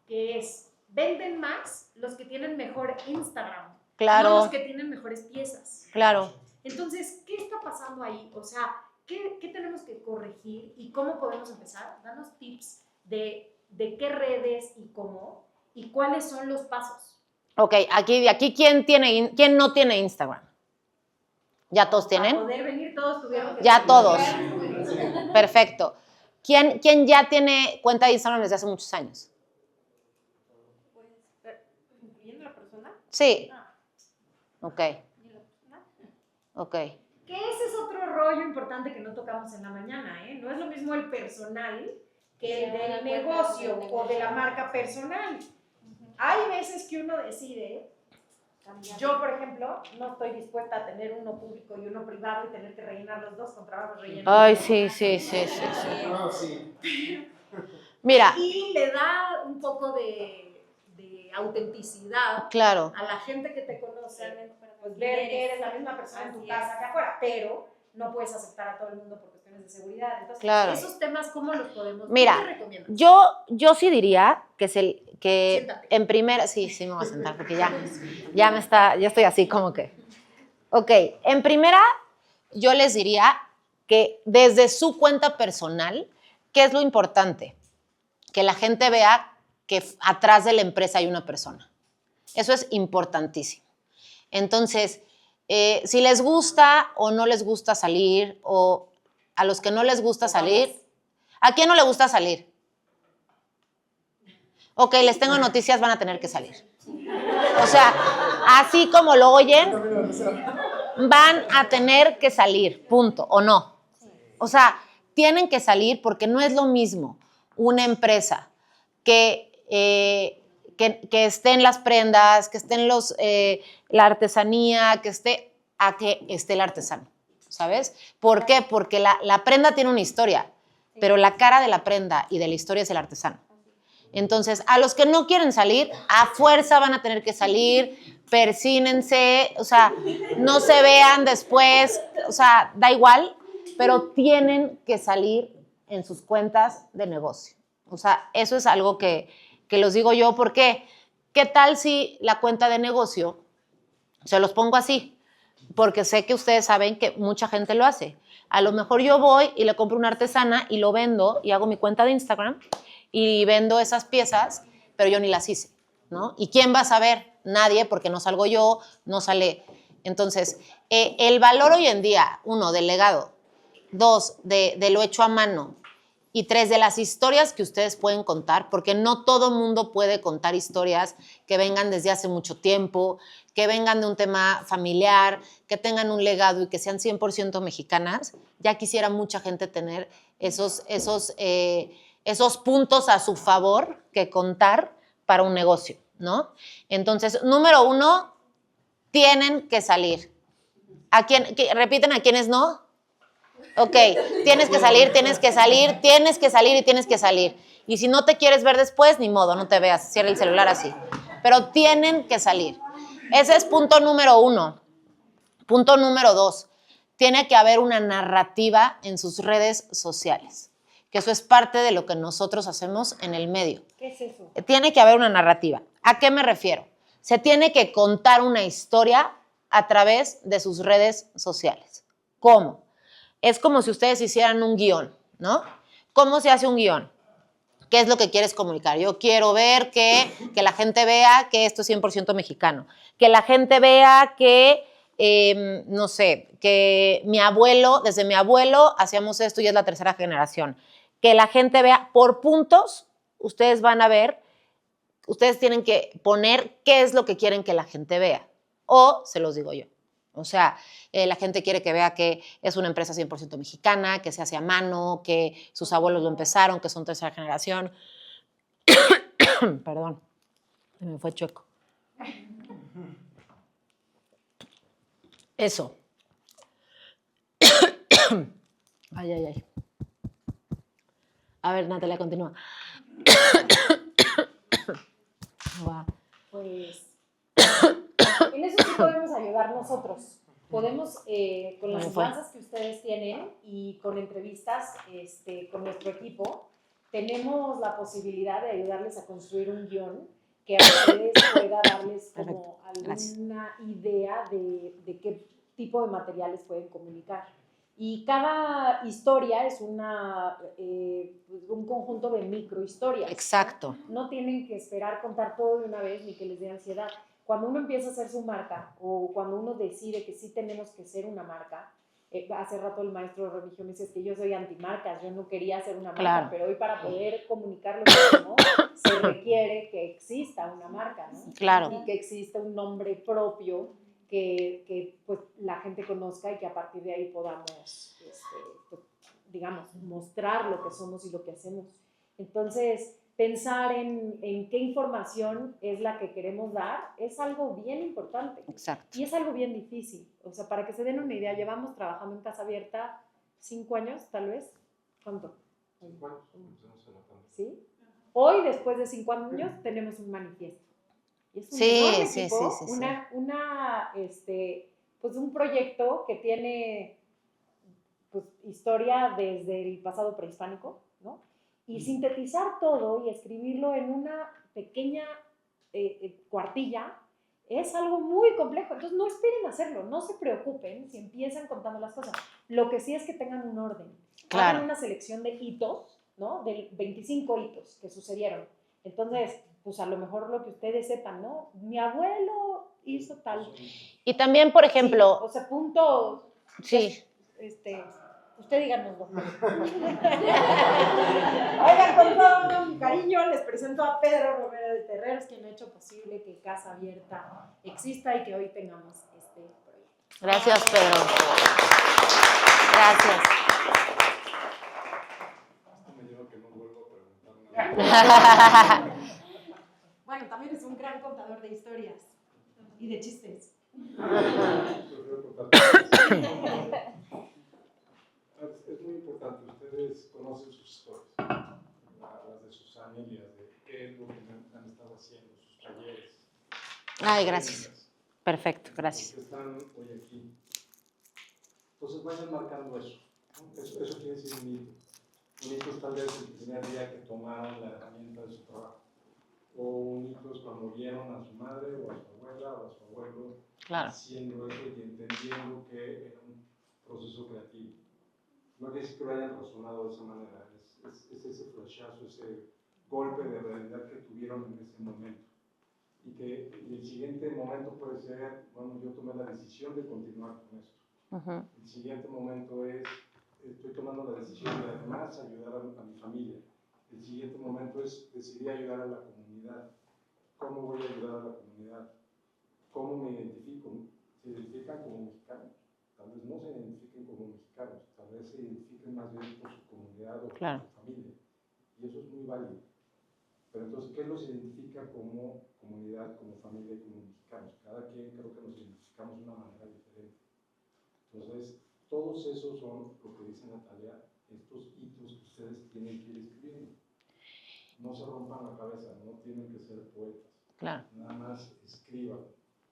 que es, venden más los que tienen mejor Instagram, no los que tienen mejores piezas. Entonces, ¿qué está pasando ahí? O sea, ¿qué tenemos que corregir y cómo podemos empezar? Danos tips de qué redes y cómo, y cuáles son los pasos. Ok, aquí ¿quién no tiene Instagram? ¿Ya todos tienen? Para poder venir todos tuvieron que... Ya todos. Perfecto. ¿Quién ya tiene cuenta de Instagram desde hace muchos años? ¿Incluyendo la persona? Sí. Ok. Ok. Que ese es otro rollo importante que no tocamos en la mañana, ¿eh? No es lo mismo el personal que el del negocio o de la marca personal. Hay veces que uno decide, yo por ejemplo, no estoy dispuesta a tener uno público y uno privado y tener que rellenar los dos con trabajos rellenos. Ay, sí. Mira. Y le da un poco de autenticidad a la gente que te conoce, pues ver que eres la misma persona en tu casa que afuera, pero no puedes aceptar a todo el mundo por cuestiones de seguridad. Entonces, esos temas, ¿cómo los podemos? Mira, ¿qué te recomiendas? yo sí diría que Siéntate. En primera, sí me voy a sentar porque ya estoy así como que. Ok, en primera, yo les diría que desde su cuenta personal, ¿qué es lo importante? Que la gente vea atrás de la empresa hay una persona. Eso es importantísimo. Entonces, si les gusta o no les gusta salir, o a los que no les gusta salir, ¿a quién no le gusta salir? Ok, les tengo noticias, van a tener que salir. O sea, así como lo oyen, van a tener que salir, punto, ¿o no? O sea, tienen que salir porque no es lo mismo una empresa que esté en las prendas, que esté en la artesanía, a que esté el artesano, ¿sabes? ¿Por qué? Porque la prenda tiene una historia, pero la cara de la prenda y de la historia es el artesano. Entonces, a los que no quieren salir, a fuerza van a tener que salir, persínense, o sea, no se vean después, o sea, da igual, pero tienen que salir en sus cuentas de negocio. O sea, eso es algo que los digo yo, porque ¿qué tal si la cuenta de negocio, se los pongo así, porque sé que ustedes saben que mucha gente lo hace. A lo mejor yo voy y le compro una artesana y lo vendo y hago mi cuenta de Instagram y vendo esas piezas, pero yo ni las hice, ¿no? ¿Y quién va a saber? Nadie, porque no salgo yo, no sale. Entonces, el valor hoy en día, 1, del legado, 2, de lo hecho a mano, y 3, de las historias que ustedes pueden contar, porque no todo mundo puede contar historias que vengan desde hace mucho tiempo, que vengan de un tema familiar, que tengan un legado y que sean 100% mexicanas. Ya quisiera mucha gente tener esos puntos a su favor que contar para un negocio, ¿no? Entonces, número 1, tienen que salir. ¿Repiten a quiénes no? Ok, tienes que salir, tienes que salir, tienes que salir y tienes que salir. Y si no te quieres ver después, ni modo, no te veas, cierra el celular así. Pero tienen que salir. Ese es punto número 1. Punto número 2, tiene que haber una narrativa en sus redes sociales, que eso es parte de lo que nosotros hacemos en el medio. ¿Qué es eso? Tiene que haber una narrativa. ¿A qué me refiero? Se tiene que contar una historia a través de sus redes sociales. ¿Cómo? Es como si ustedes hicieran un guión, ¿no? ¿Cómo se hace un guión? ¿Qué es lo que quieres comunicar? Yo quiero ver que la gente vea que esto es 100% mexicano. Que la gente vea que, no sé, que desde mi abuelo hacíamos esto y es la 3ª generación. Que la gente vea por puntos, ustedes van a ver, ustedes tienen que poner qué es lo que quieren que la gente vea. O se los digo yo. O sea, la gente quiere que vea que es una empresa 100% mexicana, que se hace a mano, que sus abuelos lo empezaron, que son 3ª generación. Perdón, se me fue chueco. Eso. Ay. A ver, Natalia, continúa. Pues en eso sí podemos ayudar nosotros. Podemos, con las semblanzas que ustedes tienen y con entrevistas con nuestro equipo, tenemos la posibilidad de ayudarles a construir un guión que a ustedes pueda darles como alguna idea de qué tipo de materiales pueden comunicar. Y cada historia es un conjunto de microhistorias. Exacto. No tienen que esperar contar todo de una vez ni que les dé ansiedad. Cuando uno empieza a hacer su marca o cuando uno decide que sí tenemos que ser una marca, hace rato el maestro Remigio me dice que yo soy antimarcas, yo no quería ser una marca, claro, pero hoy para poder comunicar lo mismo se requiere que exista una marca, ¿no? Claro. Y que exista un nombre propio que pues, la gente conozca y que a partir de ahí podamos, pues, digamos, mostrar lo que somos y lo que hacemos. Entonces, pensar en qué información es la que queremos dar es algo bien importante. Exacto. Y es algo bien difícil. O sea, para que se den una idea, llevamos trabajando en Casa Abierta 5 años, tal vez. ¿Cuánto? 5 años. ¿Sí? Hoy, después de 5 años, tenemos un manifiesto. Y es un enorme equipo, pues un proyecto que tiene pues, historia desde el pasado prehispánico, ¿no? Y sintetizar todo y escribirlo en una pequeña cuartilla es algo muy complejo. Entonces no esperen hacerlo, no se preocupen si empiezan contando las cosas. Lo que sí es que tengan un orden. Claro. Hagan una selección de hitos, ¿no? De 25 hitos que sucedieron. Entonces, pues a lo mejor lo que ustedes sepan, ¿no? Mi abuelo hizo tal. Y también, por ejemplo... Sí, o sea, punto... Sí. Usted díganoslo. Oigan, con todo mi cariño, les presento a Pedro Romero de Terreros, quien ha hecho posible que Casa Abierta exista y que hoy tengamos este proyecto. Gracias, Pedro. Gracias. Me lleva que no vuelvo a preguntar nada. Bueno, también es un gran contador de historias y de chistes. Es muy importante, ustedes conocen sus historias, las de sus familias, de qué es lo que han estado haciendo, sus talleres. Ay, gracias. Perfecto, gracias. Que están hoy aquí. Entonces vayan marcando eso. Eso quiere decir un hito. Un hito es tal vez el primer día que tomaron la herramienta de su trabajo. O un hito es cuando vieron a su madre o a su abuela o a su abuelo haciendo eso y entendiendo que era un proceso creativo. No quiere decir que lo hayan razonado de esa manera, es ese flashazo, ese golpe de realidad que tuvieron en ese momento. Y que el siguiente momento puede ser, bueno, yo tomé la decisión de continuar con esto. El siguiente momento es, estoy tomando la decisión de además ayudar a mi familia. El siguiente momento es, decidí ayudar a la comunidad. ¿Cómo voy a ayudar a la comunidad? ¿Cómo me identifico? ¿Se identifican como mexicanos? Tal vez no se identifiquen como mexicanos, tal vez se identifiquen más bien por su comunidad o por su familia. Y eso es muy válido. Pero entonces, ¿qué los identifica como comunidad, como familia y como mexicanos? Cada quien creo que nos identificamos de una manera diferente. Entonces, todos esos son, lo que dice Natalia, estos hitos que ustedes tienen que ir escribiendo. No se rompan la cabeza, no tienen que ser poetas. Claro. Nada más escriban.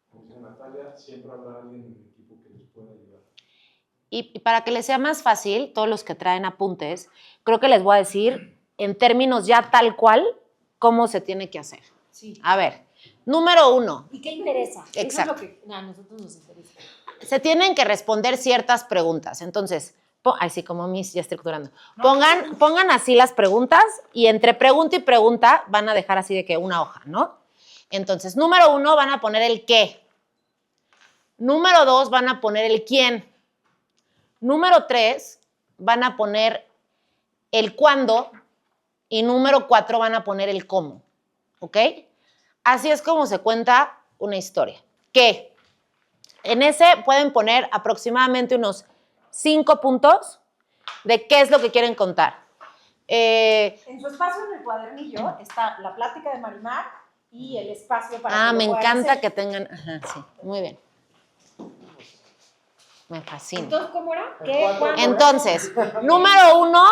Como dice Natalia, siempre habrá alguien en el equipo que les pueda ayudar. Y para que les sea más fácil, todos los que traen apuntes, creo que les voy a decir en términos ya tal cual cómo se tiene que hacer. Sí. A ver, número 1. ¿Y qué interesa? Exacto. Eso es lo que a nosotros nos interesa. Se tienen que responder ciertas preguntas. Entonces, así como mis ya estructurando. Pongan así las preguntas y entre pregunta y pregunta van a dejar así de que una hoja, ¿no? Entonces, número 1 van a poner el qué. Número 2 van a poner el quién. Número 3 van a poner el cuándo. Y número 4 van a poner el cómo. ¿Ok? Así es como se cuenta una historia. ¿Qué? En ese pueden poner aproximadamente unos 5 puntos de qué es lo que quieren contar. En su espacio en el cuadernillo está la plática de Marimar y el espacio para que me lo puedan encanta hacer. que tengan... Ajá, sí, muy bien. Me fascina. Entonces, ¿cómo era? ¿Qué? ¿Cuándo? Entonces, número 1,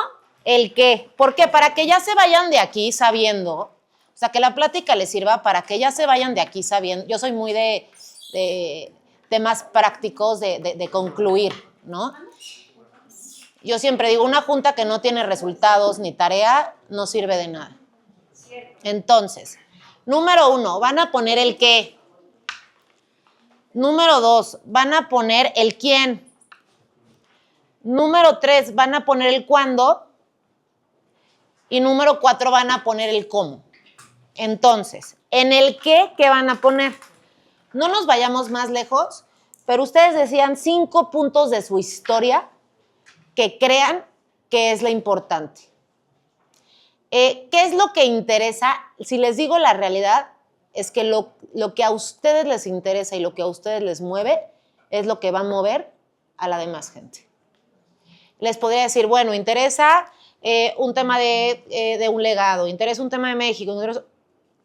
el qué. ¿Por qué? Para que ya se vayan de aquí sabiendo, o sea, que la plática les sirva para que ya se vayan de aquí sabiendo. Yo soy muy de temas prácticos de concluir, ¿no? Yo siempre digo, una junta que no tiene resultados ni tarea no sirve de nada. Entonces, número 1, van a poner el qué. Número 2, van a poner el quién. Número 3, van a poner el cuándo. Y número 4, van a poner el cómo. Entonces, en el qué van a poner. No nos vayamos más lejos, pero ustedes decían 5 puntos de su historia que crean que es la importante. ¿Qué es lo que interesa? Si les digo la realidad, es que lo que a ustedes les interesa y lo que a ustedes les mueve es lo que va a mover a la demás gente. Les podría decir, bueno, interesa un tema de un legado, interesa un tema de México, interesa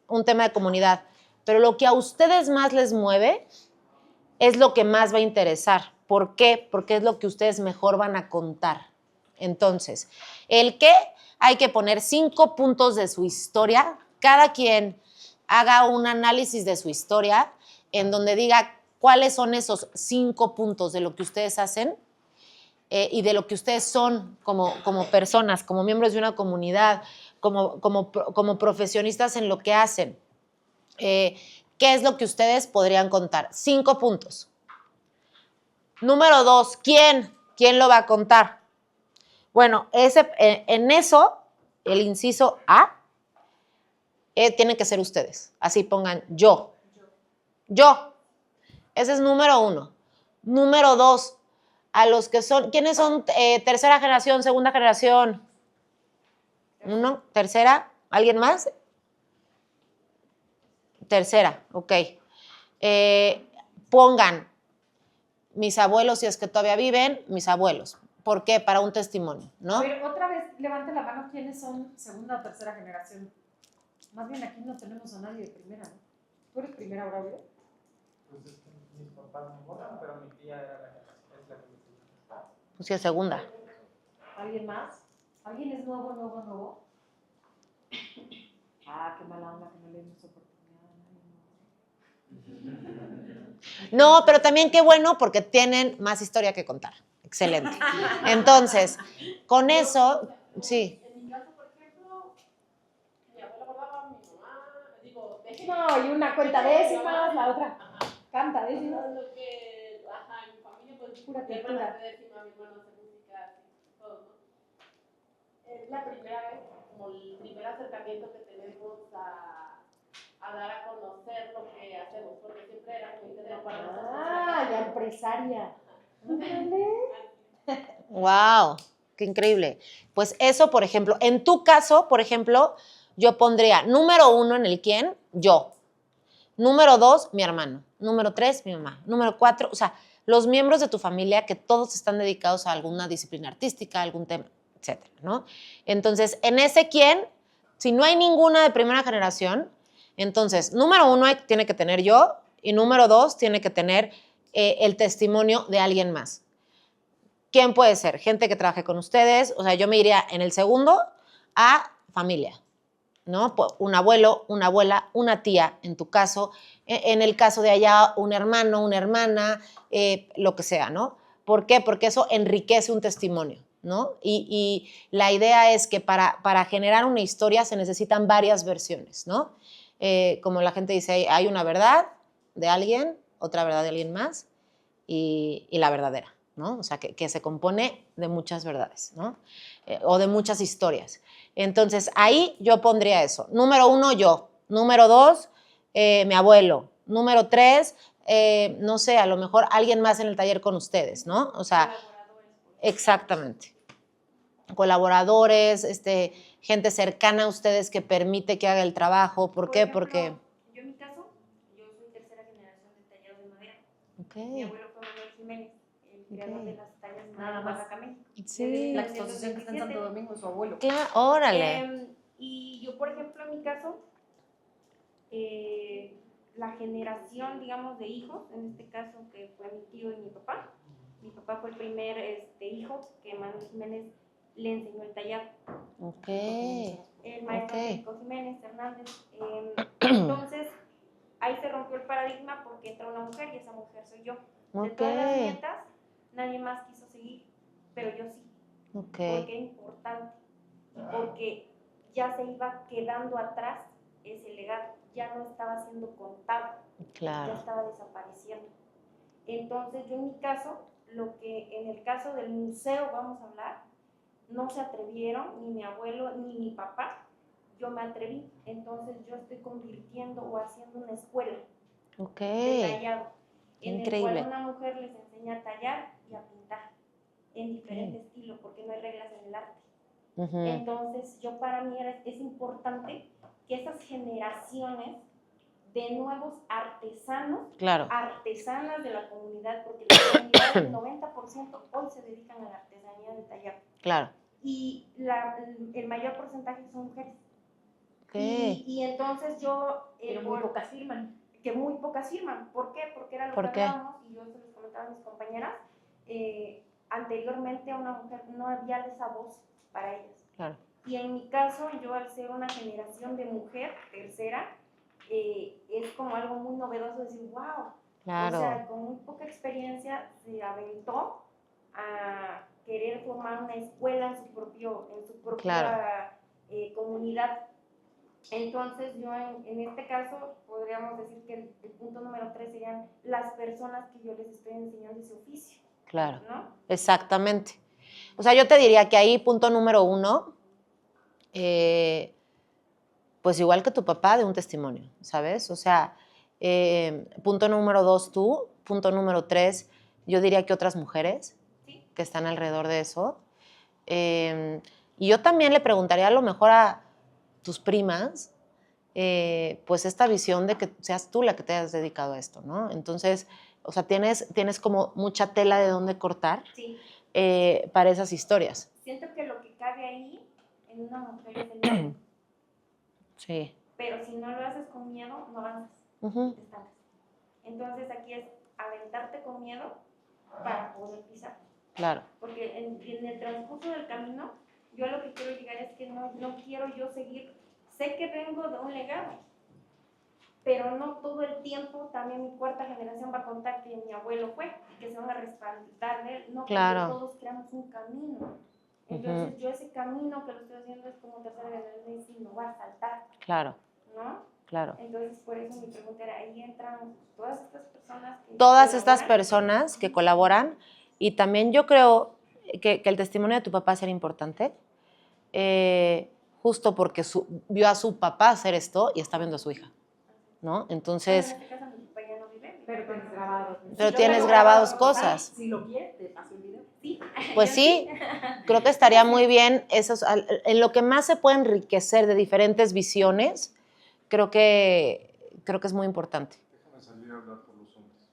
un tema de comunidad, pero lo que a ustedes más les mueve es lo que más va a interesar. ¿Por qué? Porque es lo que ustedes mejor van a contar. Entonces, el qué, hay que poner 5 puntos de su historia. Cada quien haga un análisis de su historia en donde diga cuáles son esos 5 puntos de lo que ustedes hacen y de lo que ustedes son como personas, como miembros de una comunidad, como profesionistas en lo que hacen. ¿Qué es lo que ustedes podrían contar? 5 puntos. Número 2, ¿quién? ¿Quién lo va a contar? Bueno, en eso, el inciso A, tienen que ser ustedes. Así pongan yo. Yo. Ese es número 1. Número 2, a los que son, ¿quiénes son tercera generación, segunda generación? ¿Uno? ¿Tercera? ¿Alguien más? Tercera, ok. Pongan mis abuelos, si es que todavía viven, mis abuelos. ¿Por qué? Para un testimonio, ¿no? A ver, otra vez, levante la mano, ¿quiénes son segunda o tercera generación? Más bien aquí no tenemos a nadie de primera, ¿no? ¿Tú eres primera, Braulio? Pues es que mis papás no votan, pero mi tía era la que Pues sí, es segunda. ¿Alguien más? ¿Alguien es nuevo? Ah, qué mala onda que no le dimos oportunidad a nadie. No, pero también qué bueno porque tienen más historia que contar. Excelente. Entonces, con eso, sí. En mi caso, por ejemplo, mi abuela guardaba, mi mamá, digo, No, y una cuenta décimas, la otra canta décimas. Lo que, ajá, en mi familia, pues, Pura mi hermana cultura. hace décima, mi hermano hace música, así, todo, ¿no? Es la primera vez, como el primer acercamiento que tenemos a dar a conocer lo que hacemos, porque siempre era como interés para nosotros. Ah, ya empresaria. Wow, qué increíble. Pues eso, por ejemplo, en tu caso, por ejemplo, yo pondría número 1 en el quién, yo. Número 2, mi hermano. Número 3, mi mamá. Número 4, o sea, los miembros de tu familia que todos están dedicados a alguna disciplina artística, algún tema, etcétera, ¿no? Entonces, en ese quién, si no hay ninguna de primera generación, entonces, número 1 tiene que tener yo y número 2 tiene que tener el testimonio de alguien más. ¿Quién puede ser? Gente que trabaje con ustedes, o sea, yo me iría en el segundo a familia, ¿no? Un abuelo, una abuela, una tía, en tu caso, en el caso de allá, un hermano, una hermana, lo que sea, ¿no? ¿Por qué? Porque eso enriquece un testimonio, ¿no? Y la idea es que para generar una historia se necesitan varias versiones, ¿no? Como la gente dice, hay una verdad de alguien, otra verdad de alguien más y la verdadera, ¿no? O sea, que se compone de muchas verdades, ¿no? O de muchas historias. Entonces, ahí yo pondría eso. Número 1, yo. Número 2, mi abuelo. Número 3, no sé, a lo mejor alguien más en el taller con ustedes, ¿no? O sea, exactamente. Colaboradores, gente cercana a ustedes que permite que haga el trabajo. ¿Por qué? Ejemplo, Porque... yo en mi caso, yo soy tercera generación de tallados de madera. Okay. Mi abuelo fue Manuel Jiménez, el creador de las tallas de Nada madera más. Oaxaca, México. Sí. La exposición que está en Santo Domingo, su abuelo. Claro, órale. Y yo, por ejemplo, en mi caso, la generación, digamos, de hijos, en este caso que fue mi tío y mi papá fue el primer hijo que Manuel Jiménez le enseñó el tallado. Ok. El maestro Ok. Federico Jiménez Hernández. Entonces, ahí se rompió el paradigma porque entra una mujer y esa mujer soy yo. De todas las nietas, nadie más quiso seguir, pero yo sí. Okay. Porque es importante, porque ya se iba quedando atrás ese legado, ya no estaba siendo contado, Claro. ya estaba desapareciendo. Entonces, yo en mi caso, lo que en el caso del museo vamos a hablar, no se atrevieron, ni mi abuelo ni mi papá, yo me atreví. Entonces yo estoy convirtiendo o haciendo una escuela de tallado, en Increíble. el cual una mujer les enseña a tallar y a pintar en diferentes estilos, porque no hay reglas en el arte. Entonces yo para mí es importante que esas generaciones de nuevos artesanos, Claro. artesanas de la comunidad, porque la comunidad del 90% hoy se dedican a la artesanía de tallar. Claro. Y el mayor porcentaje son mujeres. Okay. Y entonces yo... Pero muy pocas firman. Que muy pocas firman. ¿Por qué? Porque era lo que hablábamos, y yo se los comentaba a mis compañeras, anteriormente a una mujer no había esa voz para ellas. Claro. Y en mi caso, yo al ser una generación de mujer tercera, es como algo muy novedoso decir, wow. Claro. O sea, con muy poca experiencia se aventó a querer formar una escuela en su propia Claro. Comunidad. Entonces yo en este caso podríamos decir que el punto número 3 serían las personas que yo les estoy enseñando ese oficio. Claro. ¿No? Exactamente. O sea, yo te diría que ahí punto número 1, pues igual que tu papá, de un testimonio, ¿sabes? O sea, punto número 2 tú, punto número 3, yo diría que otras mujeres Sí. que están alrededor de eso. Y yo también le preguntaría a lo mejor a tus primas, pues esta visión de que seas tú la que te hayas dedicado a esto, ¿no? Entonces, o sea, tienes como mucha tela de dónde cortar Sí. para esas historias. Siento que lo que cabe ahí en una mujer es el miedo. Sí. Pero si no lo haces con miedo, no avanzas, Ujú. te estancas. Entonces aquí es aventarte con miedo para poder pisar. Claro, Porque en el transcurso del camino, yo a lo que quiero llegar es que no quiero yo seguir, sé que vengo de un legado, pero no todo el tiempo también mi cuarta generación va a contar que mi abuelo fue y que se van a respaldar de él, no, claro. porque todos creamos un camino. Entonces yo ese camino que lo estoy haciendo es como tercera generación, es innovar, saltar, Claro, ¿no? claro. Entonces por eso mi pregunta era, ahí entran todas estas personas que Todas estas colaboran. personas que colaboran, y también yo creo que el testimonio de tu papá será importante, justo porque vio a su papá hacer esto y está viendo a su hija, ¿no? Bueno, en Entonces, este caso mi papá ya no vive. Pero tienes grabados. pero lo tienes tengo grabados grabado, cosas. Si lo quieres, te paso el video. Sí. Pues yo sí, creo que estaría muy bien en lo que más se puede enriquecer de diferentes visiones, creo que es muy importante. Déjame salir a hablar por los hombres.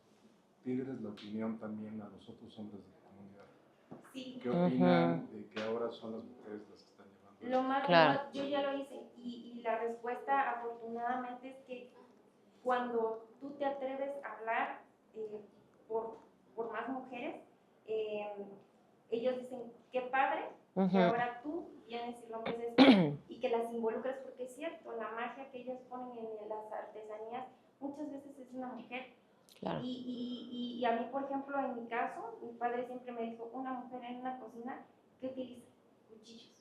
Pídeles la opinión también a los otros hombres de la comunidad. Sí. ¿Qué opinan de que ahora son las mujeres las que están llevando Lo esto? más, Claro. yo ya lo hice y la respuesta afortunadamente es que cuando tú te atreves a hablar por más mujeres, ellos dicen, qué padre que ahora tú vienes y rompes esto y que las involucras, porque es cierto, la magia que ellas ponen en las artesanías muchas veces es una mujer. Claro. Y a mí, por ejemplo, en mi caso, mi padre siempre me dijo, una mujer en una cocina que utiliza cuchillos.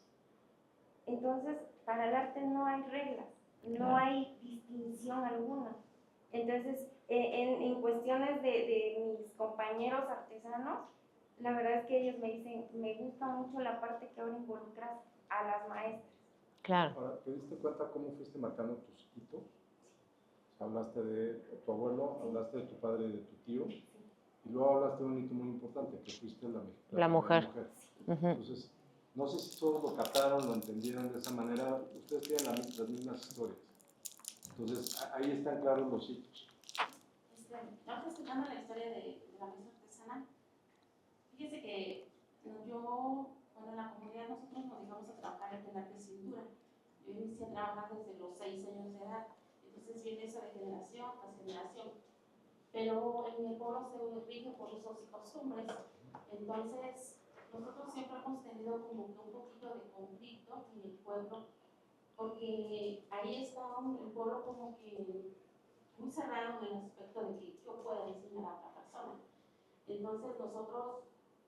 Entonces, para el arte no hay reglas, no hay distinción alguna. Entonces, en cuestiones de mis compañeros artesanos, la verdad es que ellos me dicen, me gusta mucho la parte que ahora involucras a las maestras. Claro. Ahora, ¿te diste cuenta cómo fuiste marcando tus hitos? O sea, hablaste de tu abuelo, hablaste de tu padre y de tu tío, y luego hablaste de un hito muy importante, que fuiste la mujer. Entonces, no sé si todos lo captaron, lo entendieron de esa manera, ustedes tienen las mismas historias. Entonces, ahí están claros los hitos. Ahora escuchando la historia de la mesa artesanal, fíjese que yo, bueno, en la comunidad nosotros nos dedicamos a trabajar en telar de cintura. Yo inicié a trabajar desde los 6 años de edad, entonces viene eso de generación tras generación. Pero en mi pueblo se rige por usos y costumbres, entonces nosotros siempre hemos tenido como que un poquito de conflicto en el pueblo, porque ahí está el pueblo como que muy cerrado en el aspecto de que yo pueda enseñar a otra persona. Entonces nosotros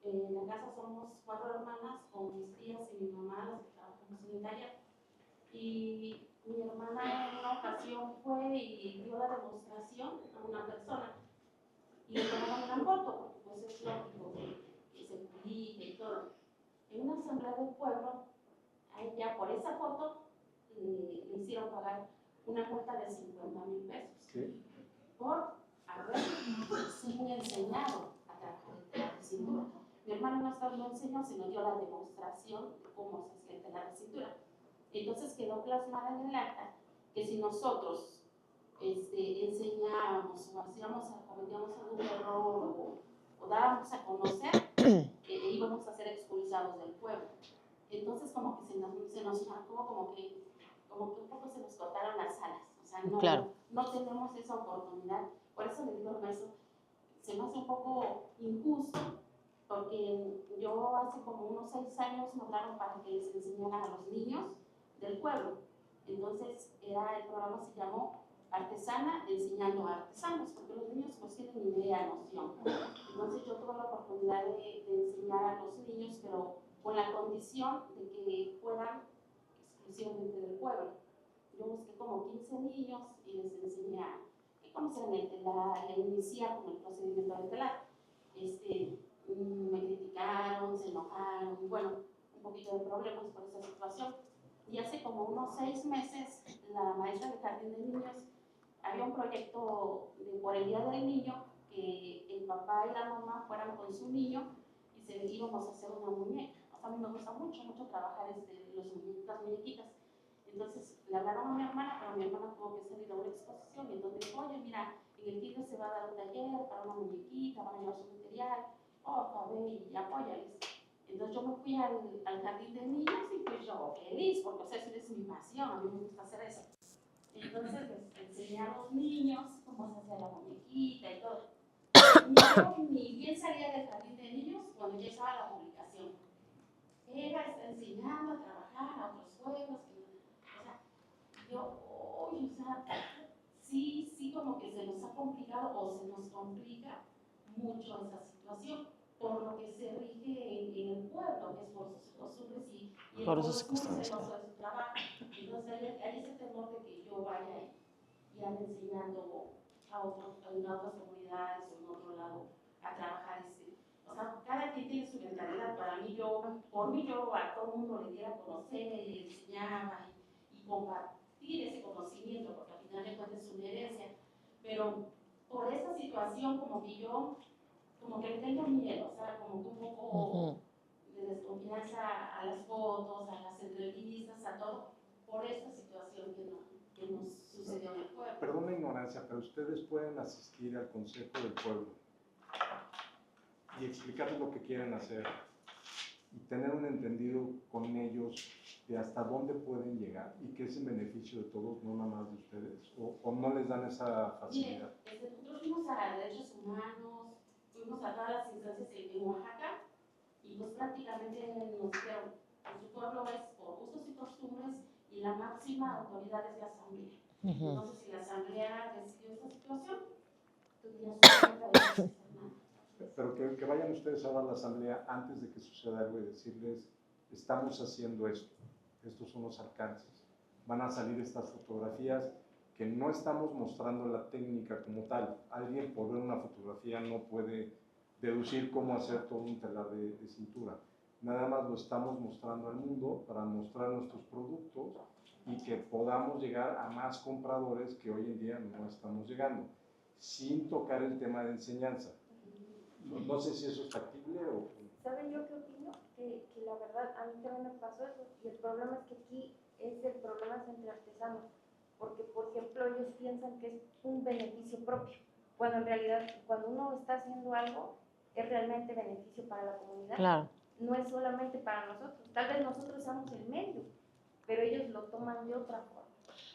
en la casa somos 4 hermanas con mis tías y mi mamá, las que trabajamos en el taller. Y mi hermana en una ocasión fue y dio la demostración a una persona. Y le tomaron una foto, porque pues es lógico que se publique y todo. En una asamblea del pueblo, ya por esa foto, le hicieron pagar una multa de 50,000 pesos. ¿Sí? Por haber sin enseñado a trabajar el telar de cintura. Mi hermano no solo lo enseñó, sino dio la demostración de cómo se hacía el telar de cintura. Entonces quedó plasmada en el acta que si nosotros enseñábamos o cometíamos algún error o dábamos a conocer, íbamos a ser expulsados del pueblo. Entonces como que se nos marcó como que un poco se nos cortaron las alas. O sea, no tenemos esa oportunidad. Por eso le digo al maestro, se me hace un poco injusto, porque yo hace como unos 6 años me hablaron para que les enseñara a los niños del pueblo. Entonces el programa se llamó Artesana enseñando a artesanos, porque los niños no tienen ni idea, noción. Entonces yo tuve la oportunidad de enseñar a los niños, pero con la condición de que fueran exclusivamente del pueblo. Yo busqué como 15 niños y les enseñé a que conocieran el telar, a iniciar con el procedimiento del telar. Me criticaron, se enojaron, bueno, un poquito de problemas por esa situación. Y hace como unos 6 meses la maestra de jardín de niños, había un proyecto por el Día del Niño, que el papá y la mamá fueran con su niño y íbamos a hacer una muñeca. O sea, a mí me gusta mucho, mucho trabajar las muñequitas. Entonces le hablaron a mi hermana, pero mi hermana tuvo que salir a una exposición y entonces dijo, oye, mira, en el fin se va a dar un taller para una muñequita, van a llevar su material, ve y apóyales. Entonces yo me fui al jardín de niños y pues yo feliz, porque o sea, esa es mi pasión, a mí me gusta hacer eso. Entonces les enseñé a los niños cómo se hacía la muñequita y todo. Y yo ni bien salía del jardín de niños cuando ya estaba la publicación. Ella está enseñando a trabajar a otros juegos. O sea, sí, como que se nos ha complicado o se nos complica mucho esa situación, por lo que se rige en el pueblo, que es por sus costumbres y el pueblo es muy celoso de su trabajo. Entonces hay ese temor de que yo vaya y ande enseñando en otras comunidades o en otro lado a trabajar. O sea, cada quien tiene su mentalidad. Por mí yo a todo el mundo le diera a conocer, le enseñaba y compartir ese conocimiento, porque al final de cuentas es una herencia. Pero por esta situación como que yo, como que le tengo miedo, o sea, como que un poco de desconfianza a las fotos, a las entrevistas, a todo, por esta situación que nos sucedió en el pueblo. Perdón la ignorancia, pero ustedes pueden asistir al Consejo del Pueblo y explicarles lo que quieren hacer y tener un entendido con ellos de hasta dónde pueden llegar y que es en beneficio de todos, no nada más de ustedes, o no les dan esa facilidad. Mire, nosotros fuimos a Derechos Humanos, fuimos a todas las instancias en Oaxaca y pues prácticamente nos dijeron, su pueblo es por gustos y costumbres y la máxima autoridad es la asamblea. Entonces, si la asamblea decidió esta situación, tú tienes una pregunta. Pero que vayan ustedes ahora a la asamblea antes de que suceda algo y decirles, estamos haciendo esto, estos son los alcances. Van a salir estas fotografías que no estamos mostrando la técnica como tal. Alguien por ver una fotografía no puede deducir cómo hacer todo un telar de cintura. Nada más lo estamos mostrando al mundo para mostrar nuestros productos y que podamos llegar a más compradores que hoy en día no estamos llegando, sin tocar el tema de enseñanza. No sé si eso es factible o... ¿Saben yo qué opino? Que la verdad a mí también me pasó eso y el problema es que aquí el problema es entre artesanos, porque por ejemplo ellos piensan que es un beneficio propio, cuando en realidad cuando uno está haciendo algo es realmente beneficio para la comunidad. Claro. No es solamente para nosotros, tal vez nosotros seamos el medio, pero ellos lo toman de otra forma.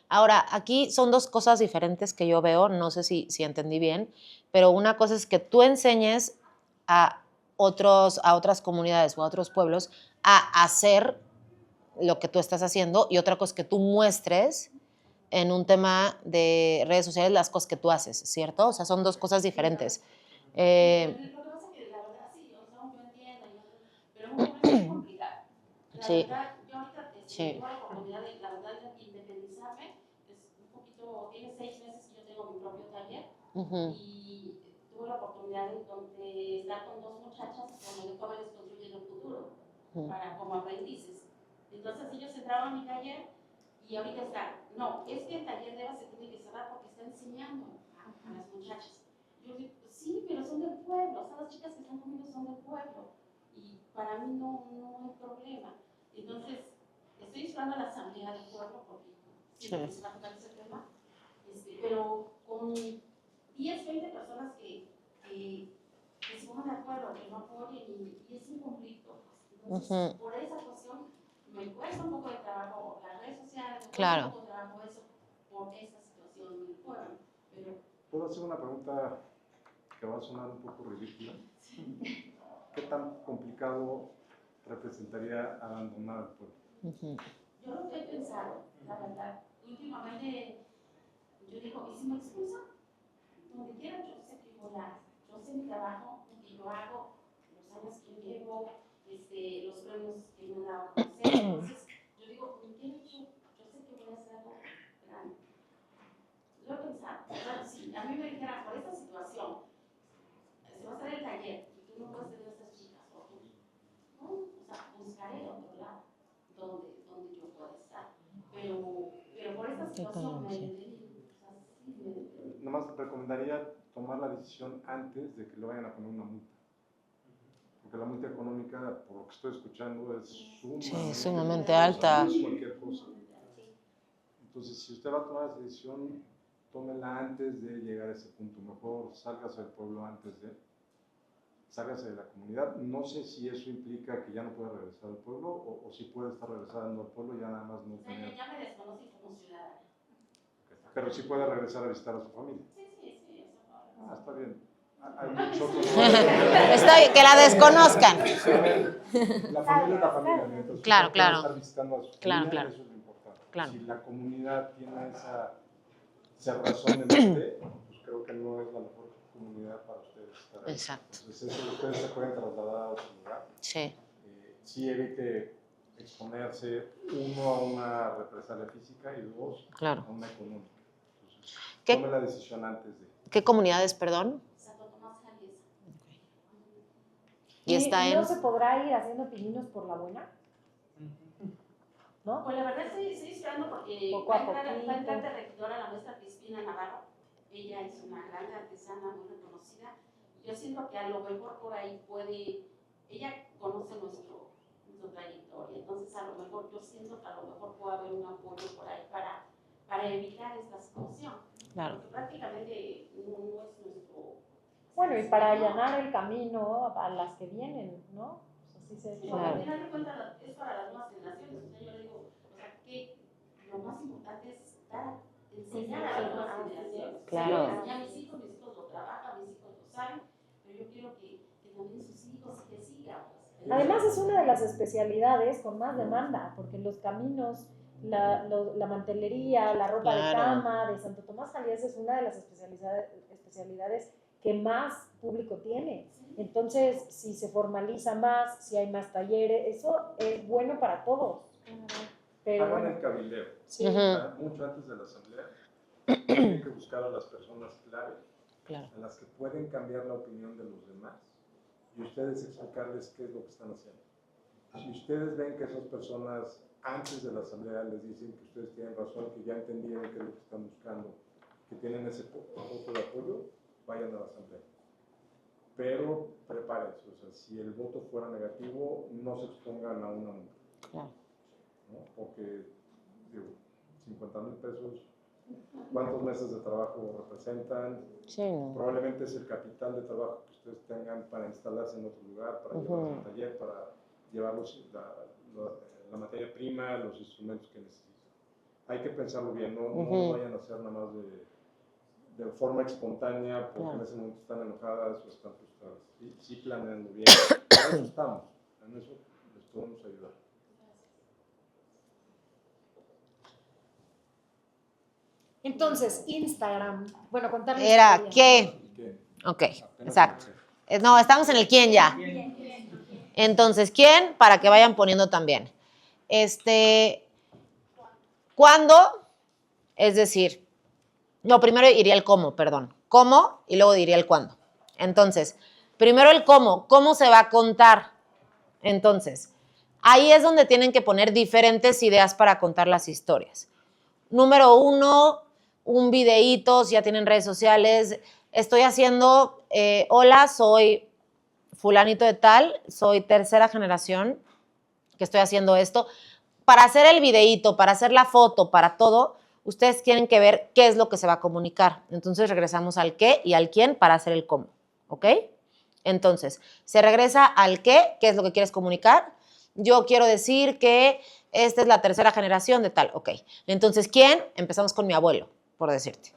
Ahora, aquí son dos cosas diferentes que yo veo, no sé si entendí bien, pero una cosa es que tú enseñes a otras comunidades o a otros pueblos a hacer lo que tú estás haciendo y otra cosa es que tú muestres en un tema de redes sociales las cosas que tú haces, ¿cierto? O sea, son dos cosas diferentes. Lo que pasa es que la verdad sí, yo entiendo, pero es muy complicado. La verdad, yo ahorita tengo la oportunidad de, la verdad, de independizarme. Es un poquito, tiene 6 meses que yo tengo mi propio taller y tuve la oportunidad de estar con 2 muchachas como de jóvenes construyendo el futuro, como aprendices. Entonces ellos entraron a mi taller y ahorita están, no, es que el taller de Eva se tiene que cerrar porque está enseñando a las muchachas. Yo digo, sí, pero son del pueblo, o sea, las chicas que están conmigo son del pueblo y para mí no hay problema. Entonces, estoy esperando a la asamblea del pueblo porque siempre se va a tocar ese tema, pero con 10, 20 personas que se pongan de acuerdo, que no apoyen y es un conflicto. Entonces, por esa cuestión, me cuesta un poco de trabajo las redes sociales, me cuesta un poco de trabajo eso por esta situación del pueblo. Pero, ¿puedo hacer una pregunta que va a sonar un poco ridícula? ¿Qué tan complicado representaría abandonar el pueblo? Yo lo he pensado, la verdad. Últimamente, yo digo, ¿y si me expulsan? Donde quiera, yo sé que yo sé mi trabajo, lo que yo hago, los años que llevo, los premios que me han dado a conocer. Entonces, yo digo, ¿me quiero yo sé que voy a hacer algo grande. Lo he pensado. O sea, si a mí me dijeran, por esta situación, se va a hacer el taller y tú no puedes tener a estas chicas, o tú, no, o sea, buscaré otro lado donde yo pueda estar. Pero por esta una situación me detenía. Nada más recomendaría tomar la decisión antes de que le vayan a poner una multa. Porque la multa económica, por lo que estoy escuchando, es sumamente alta. No es cualquier cosa. Entonces, si usted va a tomar esa decisión, tómela antes de llegar a ese punto. Mejor sálgase del pueblo antes de... Sálgase de la comunidad. No sé si eso implica que ya no pueda regresar al pueblo o si puede estar regresando al pueblo, ya nada más no tener... Ya me desconocí como ciudadana. Pero sí puede regresar a visitar a su familia. Sí, eso no. Está bien. Hay muchos otros... Está bien, que la desconozcan. La familia es la familia. Mientras Claro, usted pueda claro. estar visitando a su Claro, familia, claro. eso es lo importante. Claro. Si la comunidad tiene esa razón en usted, pues creo que no es la mejor comunidad para ustedes estar ahí. Exacto. Entonces, eso ustedes se pueden trasladar a otro lugar. Sí. Sí evite exponerse, uno, a una represalia física y dos, Claro. a una económica. Entonces, ¿Qué- tome la decisión antes de... ¿Qué comunidades, perdón? Santo Tomás Jaliesa. Y está ¿No en... se podrá ir haciendo pininos por la buena? ¿No? Pues la verdad estoy esperando porque Poco va a a entrar poquito. de regidora la maestra Crispina Navarro. Ella es una gran artesana muy reconocida. Yo siento que a lo mejor por ahí puede, ella conoce nuestra trayectoria, entonces a lo mejor yo siento que a lo mejor puede haber un apoyo por ahí para evitar esta situación. Claro. Porque prácticamente no es nuestro... Bueno, y para allanar el camino a las que vienen, ¿no? Pues así se Sí, echa. porque al Claro. final de cuentas es para las nuevas generaciones. O sea, yo le digo, o sea, que lo más importante es enseñar a las nuevas generaciones. Claro. O sea, yo le enseñé a mis hijos lo trabajan, mis hijos lo saben, pero yo quiero que también sus hijos que sigan. Pues. Además es una de las especialidades con más demanda, porque los caminos, la mantelería, la ropa de Claro. cama de Santo Tomás Jaliesa es una de las especialidades que más público tiene. Entonces, si se formaliza más, si hay más talleres, eso es bueno para todos. Pero Hagan bueno, el cabildeo. sí. Ujú. Mucho antes de la asamblea, tienen que buscar a las personas clave, Claro. a las que pueden cambiar la opinión de los demás y ustedes explicarles qué es lo que están haciendo. Si ustedes ven que esas personas antes de la asamblea les dicen que ustedes tienen razón, que ya entendieron qué es lo que están buscando, que tienen ese voto de apoyo, vayan a la asamblea. Pero prepárense, o sea, si el voto fuera negativo, no se expongan a una multa. Claro. ¿No? Porque, digo, 50,000 pesos, ¿cuántos meses de trabajo representan? Sí, no. Probablemente es el capital de trabajo que ustedes tengan para instalarse en otro lugar, para llevarlos al taller, para llevarlos la materia prima, los instrumentos que necesitan. Hay que pensarlo bien, no vayan a hacer nada más de forma espontánea porque en ese momento están enojadas o están frustradas. Sí planeando bien. Para eso estamos, en eso les podemos ayudar. Entonces, Instagram. Bueno, contarles. Era qué. qué. Ok, exacto. No, estamos en el quién ya. Entonces, ¿quién? Para que vayan poniendo también. ¿Cuándo? Es decir, no, primero iría el cómo, perdón. ¿Cómo? Y luego diría el cuándo. Entonces, primero el cómo. ¿Cómo se va a contar? Entonces, ahí es donde tienen que poner diferentes ideas para contar las historias. Número 1, un videíto, si ya tienen redes sociales. Estoy haciendo, hola, soy fulanito de tal, soy tercera generación que estoy haciendo esto. Para hacer el videíto, para hacer la foto, para todo, ustedes tienen que ver qué es lo que se va a comunicar. Entonces regresamos al qué y al quién para hacer el cómo, ¿ok? Entonces, se regresa al qué es lo que quieres comunicar. Yo quiero decir que esta es la tercera generación de tal, ok. Entonces, ¿quién? Empezamos con mi abuelo, por decirte.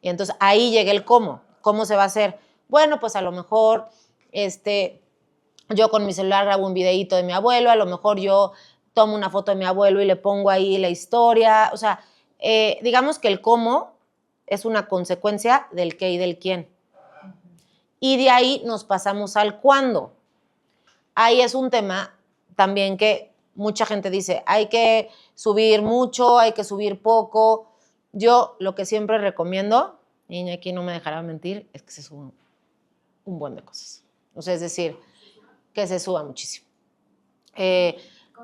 Y entonces ahí llega el cómo. ¿Cómo se va a hacer? Bueno, pues a lo mejor yo con mi celular grabo un videíto de mi abuelo, a lo mejor yo tomo una foto de mi abuelo y le pongo ahí la historia. O sea, digamos que el cómo es una consecuencia del qué y del quién. Y de ahí nos pasamos al cuándo. Ahí es un tema también que mucha gente dice, hay que subir mucho, hay que subir poco. Yo lo que siempre recomiendo, y aquí no me dejará mentir, es que se suban un buen de cosas. O sea, es decir, que se suba muchísimo.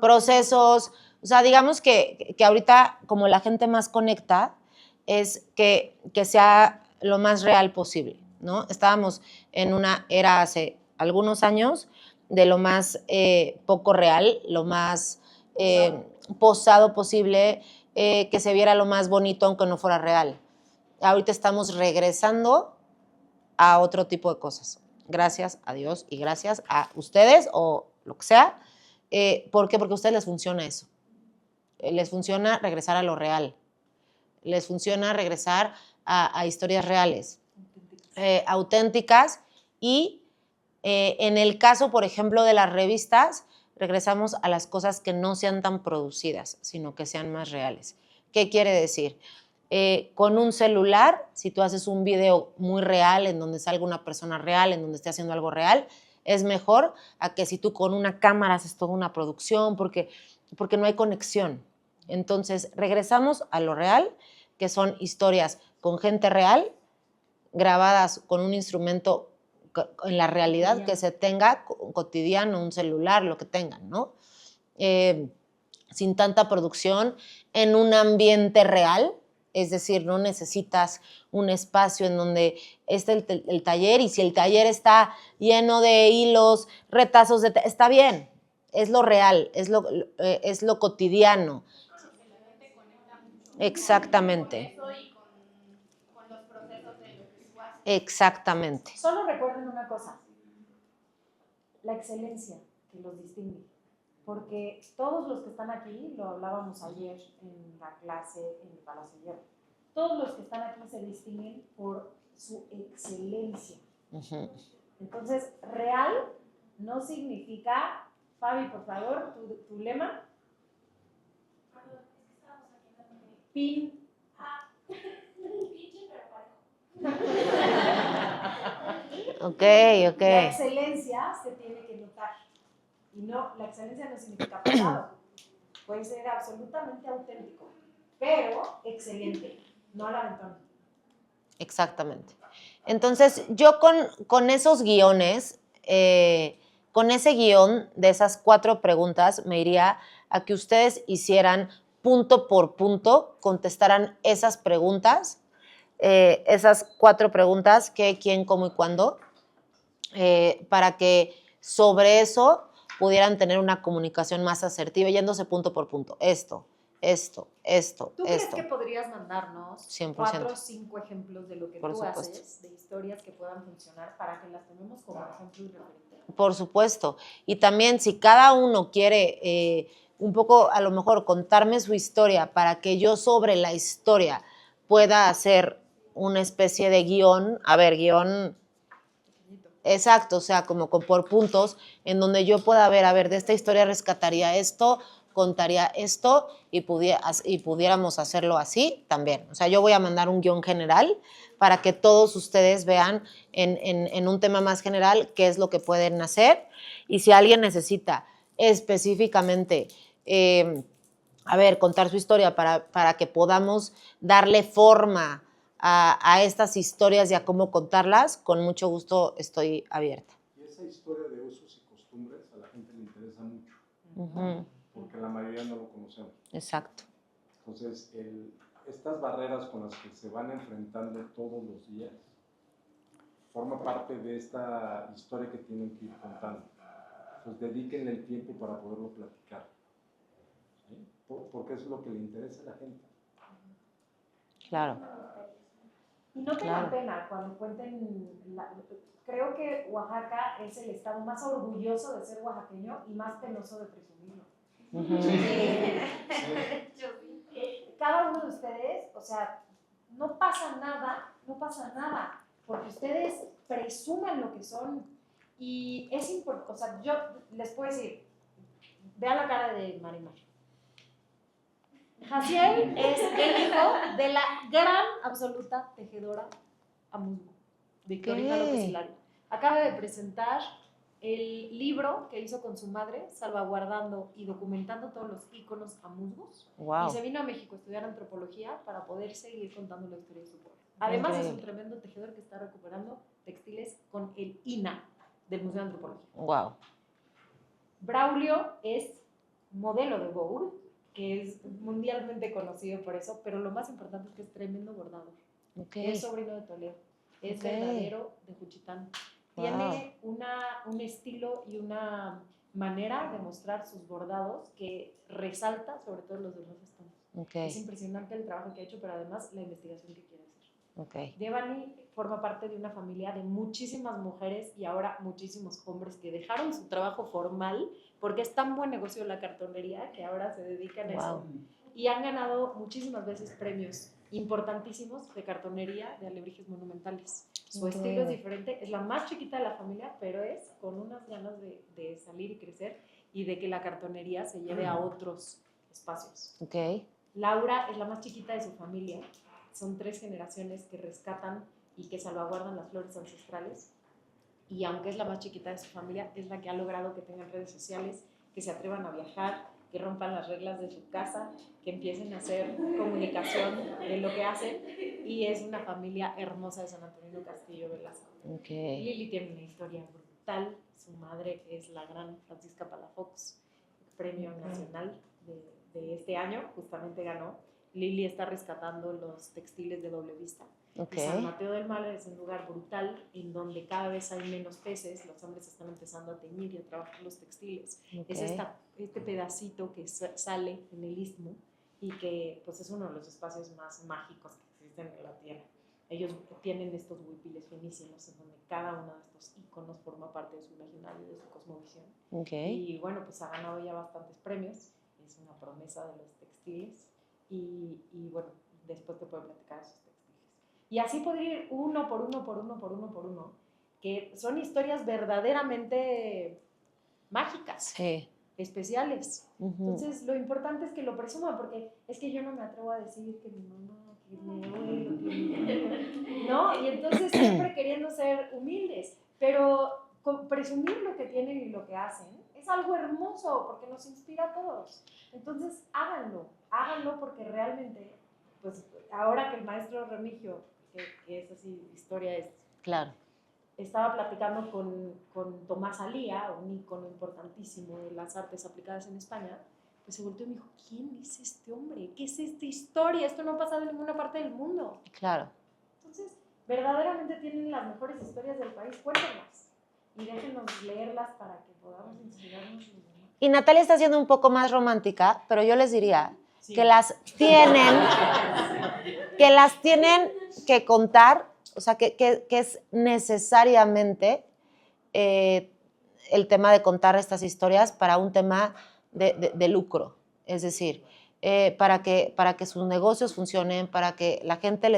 Procesos, O sea, digamos que ahorita como la gente más conecta es que sea lo más real posible, ¿no? Estábamos en una era hace algunos años de lo más poco real, lo más posado posible, que se viera lo más bonito aunque no fuera real. Ahorita estamos regresando a otro tipo de cosas. Gracias a Dios y gracias a ustedes o lo que sea. ¿Por qué? Porque a ustedes les funciona eso. Les funciona regresar a lo real. Les funciona regresar a historias reales, auténticas y en el caso, por ejemplo, de las revistas, regresamos a las cosas que no sean tan producidas, sino que sean más reales. ¿Qué quiere decir? Con un celular, si tú haces un video muy real, en donde salga una persona real, en donde esté haciendo algo real, es mejor a que si tú con una cámara haces toda una producción, porque no hay conexión. Entonces, regresamos a lo real, que son historias con gente real, grabadas con un instrumento en la realidad que se tenga, cotidiano, un celular, lo que tengan, ¿no? Sin tanta producción, en un ambiente real, es decir, no necesitas un espacio en donde esté el taller, y si el taller está lleno de hilos, retazos, está bien, es lo real, es lo cotidiano. Exactamente. Con los procesos de lo que tú haces. Exactamente. Solo recuerden una cosa, la excelencia que los distingue. Porque todos los que están aquí, lo hablábamos ayer en la clase en el Palacio Hierro, todos los que están aquí se distinguen por su excelencia. Uh-huh. Entonces, real no significa, Fabi, por favor, tu lema. Pin. Pinche pero parejo. Ok. La excelencia se tiene que notar. Y no, la excelencia no significa pasado. Puede ser absolutamente auténtico, pero excelente, no al aventón. Exactamente. Entonces, yo con esos guiones, con ese guión de esas 4 preguntas, me iría a que ustedes hicieran punto por punto, contestaran esas preguntas, esas 4 preguntas, qué, quién, cómo y cuándo, para que sobre eso pudieran tener una comunicación más asertiva, yéndose punto por punto. Esto. ¿Tú crees que podrías mandarnos 100%. 4 o 5 ejemplos de lo que Por tú supuesto. haces, de historias que puedan funcionar para que las tomemos como ejemplo y referente? Por supuesto. Y también si cada uno quiere un poco, a lo mejor, contarme su historia para que yo sobre la historia pueda hacer una especie de guión, guión. Exacto, o sea, como por puntos, en donde yo pueda ver, a ver, de esta historia rescataría esto, contaría esto y pudiéramos hacerlo así también. O sea, yo voy a mandar un guión general para que todos ustedes vean en un tema más general qué es lo que pueden hacer. Y si alguien necesita específicamente, contar su historia para que podamos darle forma a estas historias y a cómo contarlas, con mucho gusto estoy abierta. Y esa historia de usos y costumbres a la gente le interesa mucho, Uh-huh. porque la mayoría no lo conocemos. Exacto. Entonces, estas barreras con las que se van enfrentando todos los días forma parte de esta historia que tienen que ir contando. Pues dedíquenle el tiempo para poderlo platicar, ¿sí? Porque eso es lo que le interesa a la gente. Claro. Y no tengan pena cuando cuenten. Creo que Oaxaca es el estado más orgulloso de ser oaxaqueño y más penoso de presumirlo. Uh-huh. Cada uno de ustedes, o sea, no pasa nada, porque ustedes presuman lo que son. Y es importante, o sea, yo les puedo decir, vean la cara de Marimar. Jaciel es el hijo de la gran, absoluta tejedora Amusgo, Victorina López Hilario. Acaba de presentar el libro que hizo con su madre, salvaguardando y documentando todos los íconos amuzgos. Wow. Y se vino a México a estudiar antropología para poder seguir contando la historia de su pueblo. Además, increíble. Es un tremendo tejedor que está recuperando textiles con el INA del Museo de Antropología. Wow. Braulio es modelo de Vogue que es mundialmente conocido por eso, pero lo más importante es que es tremendo bordador. Ok. Es sobrino de Toledo, es Ok. verdadero de Juchitán. Wow. Tiene un estilo y una manera de mostrar sus bordados que resalta sobre todo los demás estados. Ok. Es impresionante el trabajo que ha hecho, pero además la investigación que quiere hacer. Ok. Devani forma parte de una familia de muchísimas mujeres y ahora muchísimos hombres que dejaron su trabajo formal porque es tan buen negocio la cartonería que ahora se dedican a eso. Wow. Y han ganado muchísimas veces premios importantísimos de cartonería de alebrijes monumentales. Su estilo es diferente, es la más chiquita de la familia, pero es con unas ganas de salir y crecer y de que la cartonería se lleve a otros espacios. Ok. Laura es la más chiquita de su familia. Son 3 generaciones que rescatan y que salvaguardan las flores ancestrales. Y aunque es la más chiquita de su familia, es la que ha logrado que tengan redes sociales, que se atrevan a viajar, que rompan las reglas de su casa, que empiecen a hacer comunicación de lo que hacen. Y es una familia hermosa de San Antonino Castillo Velasco. Ok. Lili tiene una historia brutal. Su madre es la gran Francisca Palafox, premio nacional de este año, justamente ganó. Lili está rescatando los textiles de doble vista. Ok. Y San Mateo del Mar es un lugar brutal en donde cada vez hay menos peces, los hombres están empezando a teñir y a trabajar los textiles. Ok. Es este pedacito que sale en el istmo y que pues, es uno de los espacios más mágicos que existen en la Tierra. Ellos tienen estos huipiles finísimos en donde cada uno de estos iconos forma parte de su imaginario, de su cosmovisión. Ok. Y bueno, pues ha ganado ya bastantes premios, es una promesa de los textiles y bueno, después te puedo platicar de esos textiles. Y así podría ir uno por uno, que son historias verdaderamente mágicas, Sí. especiales. Ujú. Entonces, lo importante es que lo presuman, porque es que yo no me atrevo a decir que mi mamá, que mi abuelo, que mi... ¿no? Y entonces siempre queriendo ser humildes, pero presumir lo que tienen y lo que hacen es algo hermoso, porque nos inspira a todos. Entonces, háganlo porque realmente, pues, ahora que el maestro Remigio, que es así, historia es... Claro. Estaba platicando con Tomás Alía, un ícono importantísimo de las artes aplicadas en España, pues se volteó y me dijo, ¿quién es este hombre? ¿Qué es esta historia? Esto no ha pasado en ninguna parte del mundo. Claro. Entonces, verdaderamente tienen las mejores historias del país, cuéntenlas y déjenos leerlas para que podamos inspirarnos los demás. Y Natalia está siendo un poco más romántica, pero yo les diría Sí. que las tienen que contar, o sea, que es necesariamente el tema de contar estas historias para un tema de lucro. Es decir, para que sus negocios funcionen, para que la gente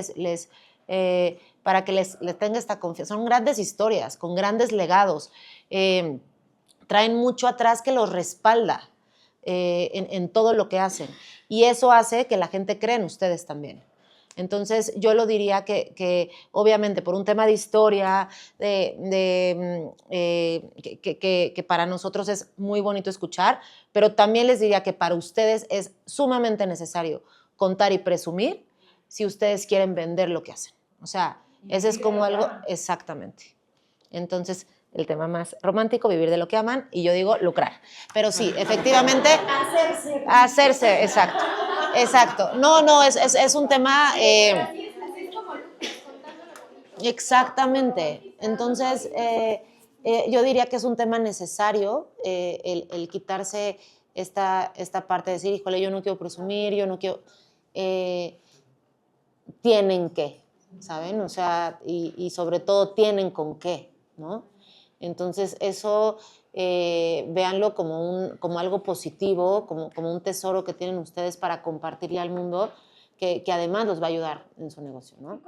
para que les tenga esta confianza. Son grandes historias, con grandes legados. Traen mucho atrás que los respalda en todo lo que hacen. Y eso hace que la gente crea en ustedes también. Entonces, yo lo diría que obviamente, por un tema de historia, que para nosotros es muy bonito escuchar, pero también les diría que para ustedes es sumamente necesario contar y presumir si ustedes quieren vender lo que hacen. O sea, ese es como algo... Exactamente. Entonces, el tema más romántico, vivir de lo que aman, y yo digo lucrar. Pero sí, efectivamente... Hacerse, exacto. Exacto. No, es un tema... exactamente. Entonces, yo diría que es un tema necesario el quitarse esta parte de decir, híjole, yo no quiero presumir, yo no quiero... tienen que, ¿saben? O sea, y sobre todo tienen con qué, ¿no? Entonces, eso véanlo como algo positivo, como un tesoro que tienen ustedes para compartirle al mundo, que además los va a ayudar en su negocio, ¿no?